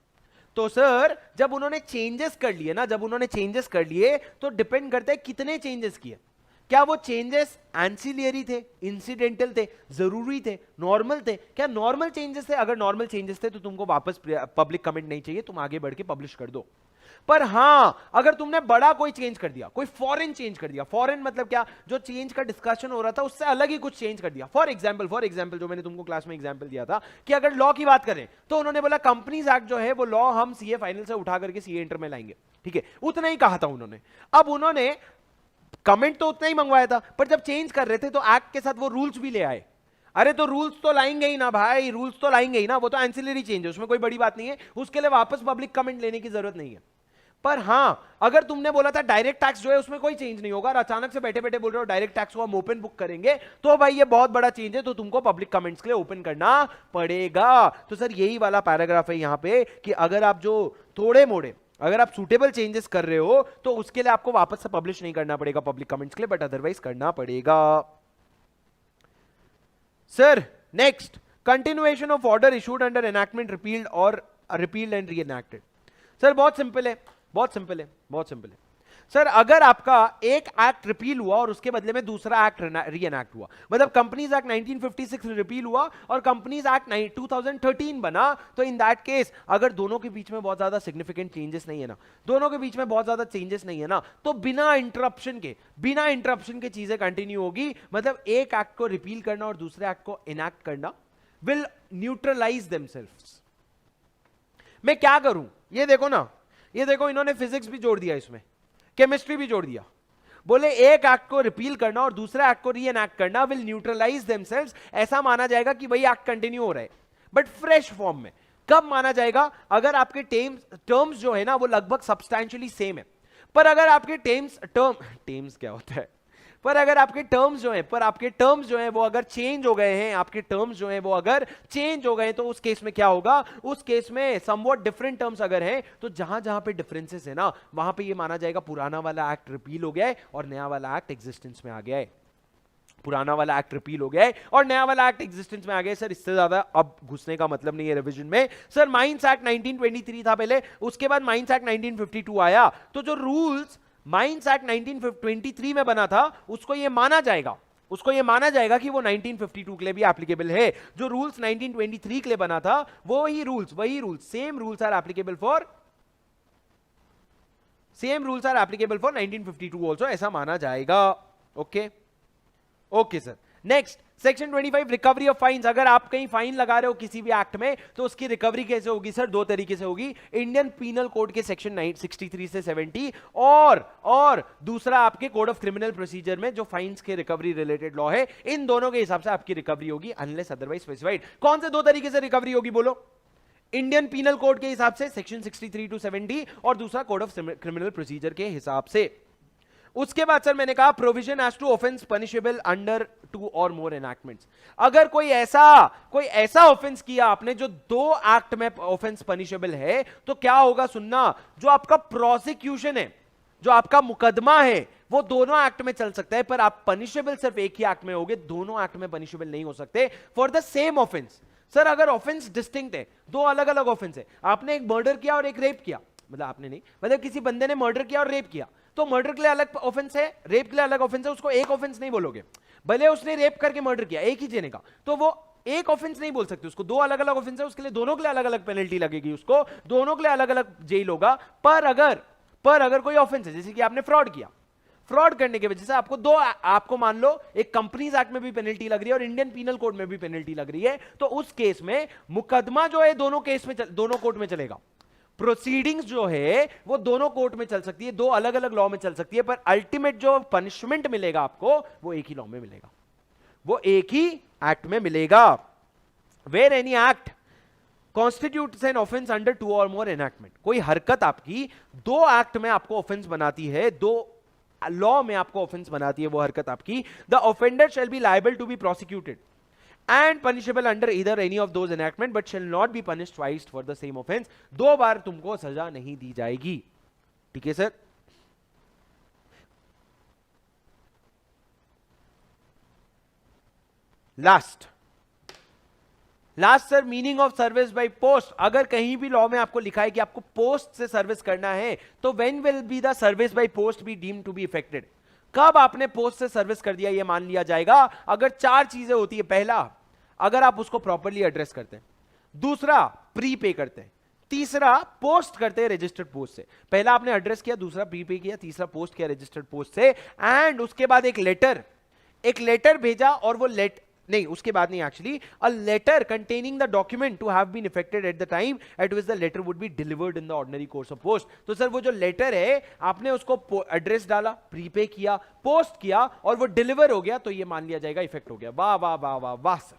तो सर जब उन्होंने चेंजेस कर लिए ना, जब उन्होंने चेंजेस कर लिए तो डिपेंड करता है कितने चेंजेस किए। क्या वो चेंजेस एंसिलियरी थे, इंसिडेंटल थे, जरूरी थे, नॉर्मल थे? क्या नॉर्मल चेंजेस थे? अगर नॉर्मल चेंजेस थे तो तुमको वापस पब्लिक कमेंट नहीं चाहिए, तुम आगे बढ़ के पब्लिश कर दो। पर हां अगर तुमने बड़ा कोई चेंज कर दिया, कोई फॉरेन चेंज कर दिया, फॉरेन मतलब क्या, जो चेंज का डिस्कशन हो रहा था उससे अलग ही कुछ चेंज कर दिया। फॉर एग्जांपल जो मैंने तुमको क्लास में एग्जांपल दिया था कि अगर लॉ की बात करें तो उन्होंने बोला कंपनीज एक्ट जो है वो लॉ हम सीए फाइनल से उठा करके सीए इंटर में लाएंगे। ठीक है, उतना ही कहा था उन्होंने। अब उन्होंने कमेंट तो उतना ही मंगवाया था, पर जब चेंज कर रहे थे तो एक्ट के साथ वो रूल्स भी ले आए। अरे तो रूल्स तो लाएंगे ही ना भाई, रूल्स तो लाएंगे ही ना, वो तो एंसिलरी चेंज है, उसमें कोई बड़ी बात नहीं है, उसके लिए वापस पब्लिक कमेंट लेने की जरूरत नहीं है। पर हां अगर तुमने बोला था डायरेक्ट टैक्स जो है उसमें कोई चेंज नहीं होगा और अचानक से बैठे बैठे बोल रहे हो डायरेक्ट टैक्स को हम ओपन बुक करेंगे, तो भाई ये बहुत बड़ा चेंज है, तो तुमको पब्लिक कमेंट्स के लिए ओपन करना पड़ेगा। तो सर यही वाला पैराग्राफ है यहां पे कि अगर आप जो थोड़े मोड़े, अगर आप सुटेबल चेंजेस कर रहे हो तो उसके लिए आपको वापस से पब्लिश नहीं करना पड़ेगा पब्लिक कमेंट्स के लिए, बट अदरवाइज करना पड़ेगा। Sir next, continuation of order issued under enactment repealed और रिपील्ड एंड री एनैक्टेड। सर बहुत सिंपल है, बहुत सिंपल है, बहुत सिंपल है। सर अगर आपका एक एक्ट रिपील हुआ और उसके बदले में दूसरा एक्ट रीएनैक्ट हुआ, मतलब कंपनीज एक्ट 1956 रिपील हुआ और कंपनीज एक्ट 2013 बना, तो इन दैट केस अगर दोनों के बीच में बहुत ज्यादा सिग्निफिकेंट चेंजेस नहीं है ना, दोनों के बीच में बहुत ज्यादा चेंजेस नहीं है ना, तो बिना इंटरप्शन के चीजें कंटिन्यू होगी। मतलब एक एक्ट को रिपील करना और दूसरे एक्ट को इनैक्ट करना विल न्यूट्रलाइज देमसेल्व्स। मैं क्या करूं, ये देखो ना, ये देखो इन्होंने फिजिक्स भी जोड़ दिया, इसमें केमिस्ट्री भी जोड़ दिया। बोले एक एक्ट को रिपील करना और दूसरा एक्ट को रीएनैक्ट करना विल न्यूट्रलाइज देमसेल्व्स। ऐसा माना जाएगा कि भाई एक्ट कंटिन्यू हो रहा है, बट फ्रेश फॉर्म में। कब माना जाएगा? अगर आपके टर्म्स जो है ना वो लगभग सब्सटैंशियली सेम है। पर अगर आपके टर्म्स क्या होता है, पर अगर आपके टर्म्स जो हैं वो अगर चेंज हो गए हैं, आपके टर्म्स जो हैं वो अगर चेंज हो गए, तो उस केस में क्या होगा? उस केस में समवॉट डिफरेंट टर्म्स अगर हैं, तो जहां जहां पे डिफरेंसेस है ना, वहां पे ये माना जाएगा पुराना वाला एक्ट रिपील हो गया है और नया वाला एक्ट एग्जिस्टेंस में आ गया है। पुराना वाला एक्ट रिपील हो गया है और नया वाला एक्ट एग्जिस्टेंस में आ गया है। सर इससे ज्यादा अब घुसने का मतलब नहीं है रिवीजन में। सर माइंस एक्ट 1923 था पहले, उसके बाद माइंस एक्ट 1952 आया, तो जो रूल्स माइंस एक्ट 1923 में बना था उसको ये माना जाएगा कि वो 1952 के लिए भी एप्लीकेबल है। जो रूल्स 1923 के लिए बना था वही rules same rules are applicable for 1952 also, ऐसा माना जाएगा। Okay sir. Next section 25 recovery of fines. अगर आप कहीं फाइन लगा रहे हो किसी भी एक्ट में, तो उसकी रिकवरी कैसे होगी? सर दो तरीके से होगी, इंडियन पीनल कोड के सेक्शन 63 से 70 और दूसरा आपके कोड ऑफ क्रिमिनल प्रोसीजर में जो फाइन्स के रिकवरी रिलेटेड लॉ है, इन दोनों के हिसाब से आपकी रिकवरी होगी अनलेस अदरवाइज स्पेसिफाइड। कौन से दो तरीके से रिकवरी होगी बोलो? इंडियन पीनल कोड के हिसाब से सेक्शन 63 to 70 और दूसरा कोड ऑफ क्रिमिनल प्रोसीजर के हिसाब से। उसके बाद सर मैंने कहा provision as to offence punishable under 2 or मोर एनैक्टमेंट्स। अगर कोई ऐसा ऑफेंस किया आपने जो 2 एक्ट में ऑफेंस पनिशेबल है, तो क्या होगा सुनना, जो आपका प्रोसिक्यूशन है, जो आपका मुकदमा है, वो दोनों एक्ट में चल सकता है, पर आप पनिशेबल सिर्फ एक ही एक्ट में होगे, दोनों एक्ट में पनिशेबल नहीं हो सकते for the same offence. Sir अगर ऑफेंस डिस्टिंक्ट है, दो अलग अलग ऑफेंस है, आपने एक मर्डर किया और एक रेप किया, मतलब आपने नहीं, मतलब किसी बंदे ने मर्डर किया और रेप किया, तो मर्डर के लिए अलग ऑफेंस है, रेप के लिए अलग ऑफेंस है, उसको एक ऑफेंस नहीं बोलोगे। भले उसने रेप करके मर्डर किया एक ही जने का, तो वो एक ऑफेंस नहीं बोल सकते उसको, दो अलग अलग ऑफेंस है, उसके लिए दोनों के लिए अलग अलग पेनल्टी लगेगी, उसको दोनों के लिए अलग अलग जेल होगा। पर अगर कोई ऑफेंस है, जैसे कि आपने फ्रॉड किया, फ्रॉड करने की वजह से आपको मान लो एक कंपनीज एक्ट में भी पेनल्टी लग रही है और इंडियन पीनल कोड में भी पेनल्टी लग रही है, तो उस केस में मुकदमा जो है दोनों कोर्ट में चलेगा, प्रोसीडिंग्स जो है वो दोनों कोर्ट में चल सकती है, दो अलग अलग लॉ में चल सकती है, पर अल्टीमेट जो पनिशमेंट मिलेगा आपको वो एक ही लॉ में मिलेगा, वो एक ही एक्ट में मिलेगा। Where any act constitutes an offence under 2 or more enactment. कोई हरकत आपकी 2 एक्ट में आपको ऑफेंस बनाती है, 2 लॉ में आपको ऑफेंस बनाती है वो हरकत आपकी, the offender shall be liable to be prosecuted and punishable under either any of those enactment but shall not be punished twice for the same offense। 2 बार तुमको सजा नहीं दी जाएगी। ठीक है sir. Last sir meaning of service by post. अगर कहीं भी law में आपको लिखा है कि आपको पोस्ट से सर्विस करना है, तो when will be the service by post be deemed to be effected? कब आपने पोस्ट से सर्विस कर दिया ये मान लिया जाएगा? अगर 4 चीजें होती है। पहला, अगर आप उसको प्रॉपर्ली एड्रेस करते हैं, दूसरा प्री पे करते हैं, तीसरा पोस्ट करते हैं रजिस्टर्ड पोस्ट से। पहला आपने एड्रेस किया, दूसरा प्री पे किया, तीसरा पोस्ट किया रजिस्टर्ड पोस्ट से, एंड उसके बाद एक लेटर भेजा, और वो उसके बाद नहीं, actually a letter containing the document to have been effected at the time at which the letter would be delivered in the ordinary course of post. तो सर वो जो लेटर है, आपने उसको एड्रेस डाला, प्रीपे किया, पोस्ट किया, और वो डिलीवर हो गया, तो ये मान लिया जाएगा इफेक्ट हो गया। वाह वाह वाह वाह वाह सर।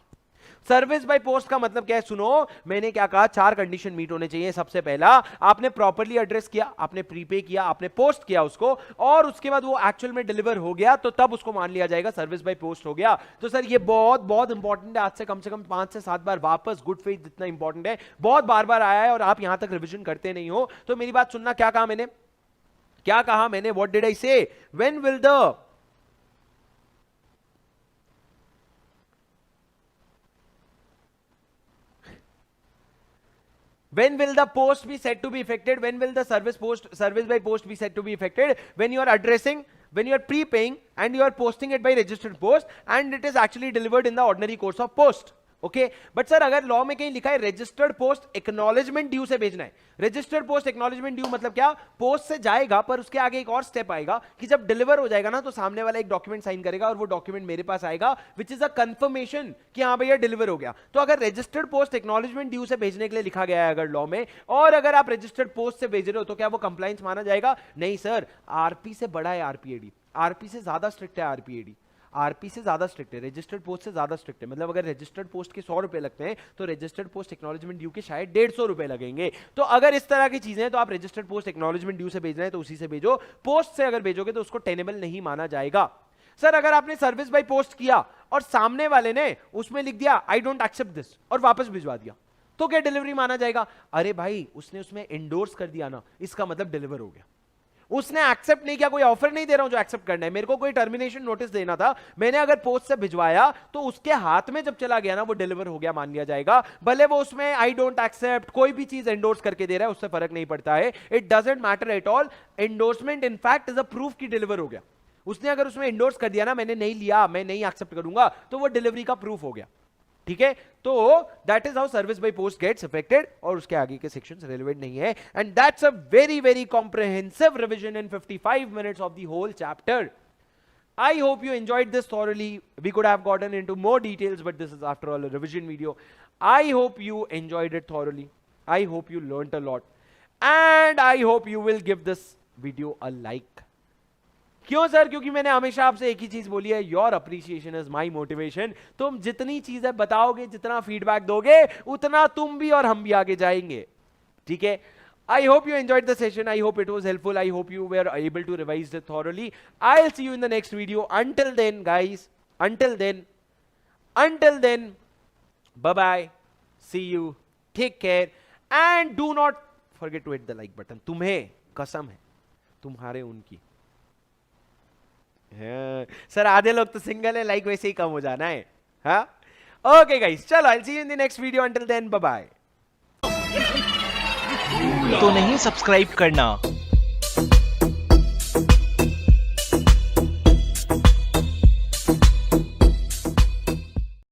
सर्विस बाय पोस्ट का मतलब क्या है? सुनो, मैंने क्या कहा, 4 कंडीशन मीट होने चाहिए। सबसे पहला, आपने प्रॉपर्ली एड्रेस किया, आपने प्रीपे किया, आपने पोस्ट किया उसको, और उसके बाद वो एक्चुअल में डिलीवर हो गया, तो तब उसको मान लिया जाएगा सर्विस बाय पोस्ट हो गया। तो सर ये बहुत बहुत इंपॉर्टेंट है। आज से कम 5 से 7 बार वापस गुड फेथ जितना इंपॉर्टेंट है, बहुत बार बार आया है और आप यहां तक रिविजन करते नहीं हो। तो मेरी बात सुनना, क्या कहा मैंने? व्हाट डिड आई से? When will the post be said to be affected? When will the service by post be said to be affected? When you are addressing, when you are prepaying and you are posting it by registered post and it is actually delivered in the ordinary course of post. Okay but sir अगर law में कहीं लिखा है registered post acknowledgement due से भेजना है, registered post acknowledgement due मतलब क्या, पोस्ट से जाएगा पर उसके आगे एक और स्टेप आएगा कि जब डिलीवर हो जाएगा ना तो सामने वाला एक डॉक्यूमेंट साइन करेगा और वो डॉक्यूमेंट मेरे पास आएगा विच इज अ कंफर्मेशन कि हाँ भैया डिलीवर हो गया. तो अगर रजिस्टर्ड पोस्ट एक्नॉलेजमेंट ड्यू से भेजने के लिए लिखा गया है अगर लॉ में, और अगर आप रजिस्टर्ड पोस्ट से भेज रहे हो तो क्या वो कंप्लायंस माना जाएगा? नहीं सर, आरपी से बड़ा है आरपीएडी, आरपी से ज्यादा स्ट्रिक्ट है आरपीएडी, आरपी से ज्यादा स्ट्रिक्ट है, रजिस्टर्ड पोस्ट से ज्यादा स्ट्रिक्ट है. मतलब अगर रजिस्टर्ड पोस्ट के 100 रुपए लगते हैं तो रजिस्टर्ड पोस्ट एक्नॉलेजमेंट ड्यू के शायद 150 रुपए लगेंगे. तो अगर इस तरह की चीजें हैं तो आप रजिस्टर्ड पोस्ट एक्नॉलेजमेंट ड्यू से भेज रहे हैं तो उसी से भेजो. पोस्ट से अगर भेजोगे तो उसको टेनेबल नहीं माना जाएगा. सर अगर आपने सर्विस बाय पोस्ट किया और सामने वाले ने उसमें लिख दिया आई डोंट एक्सेप्ट दिस और वापस भिजवा दिया तो क्या डिलीवरी माना जाएगा? अरे भाई उसने उसमें एंडोर्स कर दिया ना, इसका मतलब डिलीवर हो गया. उसने एक्सेप्ट नहीं किया, कोई ऑफर नहीं दे रहा हूं जो एक्सेप्ट करना है, मेरे को कोई टर्मिनेशन नोटिस देना था, मैंने अगर पोस्ट से भिजवाया तो उसके हाथ में जब चला गया ना वो डिलीवर हो गया मान लिया जाएगा. भले वो उसमें आई डोंट एक्सेप्ट कोई भी चीज एंडोर्स करके दे रहा है उससे फर्क नहीं पड़ता है. It doesn't matter at all. Endorsement in fact is a proof कि डिलीवर हो गया. उसने अगर उसमें एंडोर्स कर दिया ना मैंने नहीं लिया, मैं नहीं एक्सेप्ट करूंगा, तो वो डिलीवरी का प्रूफ हो गया. ठीक है, तो that is how service by post gets affected और उसके आगे के सेक्शंस रेलेवेंट नहीं है. And that's a very very comprehensive revision in 55 minutes of the whole chapter. I hope you enjoyed this thoroughly. We could have gotten into more details, but this is after all a revision video. I hope you enjoyed it thoroughly. I hope you learnt a lot. And I hope you will give this video a like. क्यों sir? क्योंकि मैंने हमेशा आपसे एक ही चीज बोली है, your appreciation is my motivation. तुम जितनी चीजें बताओगे, जितना फीडबैक दोगे, उतना तुम भी और हम भी आगे जाएंगे. ठीक है, I hope you enjoyed the session. I hope it was helpful. I hope you were able to revise it thoroughly. I'll see you in the next video. Until then, guys, until then, bye-bye. See you. Take care. And do not forget to hit the like button. तुम्हें कसम है, तुम्हारे उनकी. Sir आधे लोग तो single है, like वैसे ही कम हो जाना है. हाँ, ओके गाइस, चलो I'll see you in the next video. Until then, bye bye. तो नहीं सब्सक्राइब करना,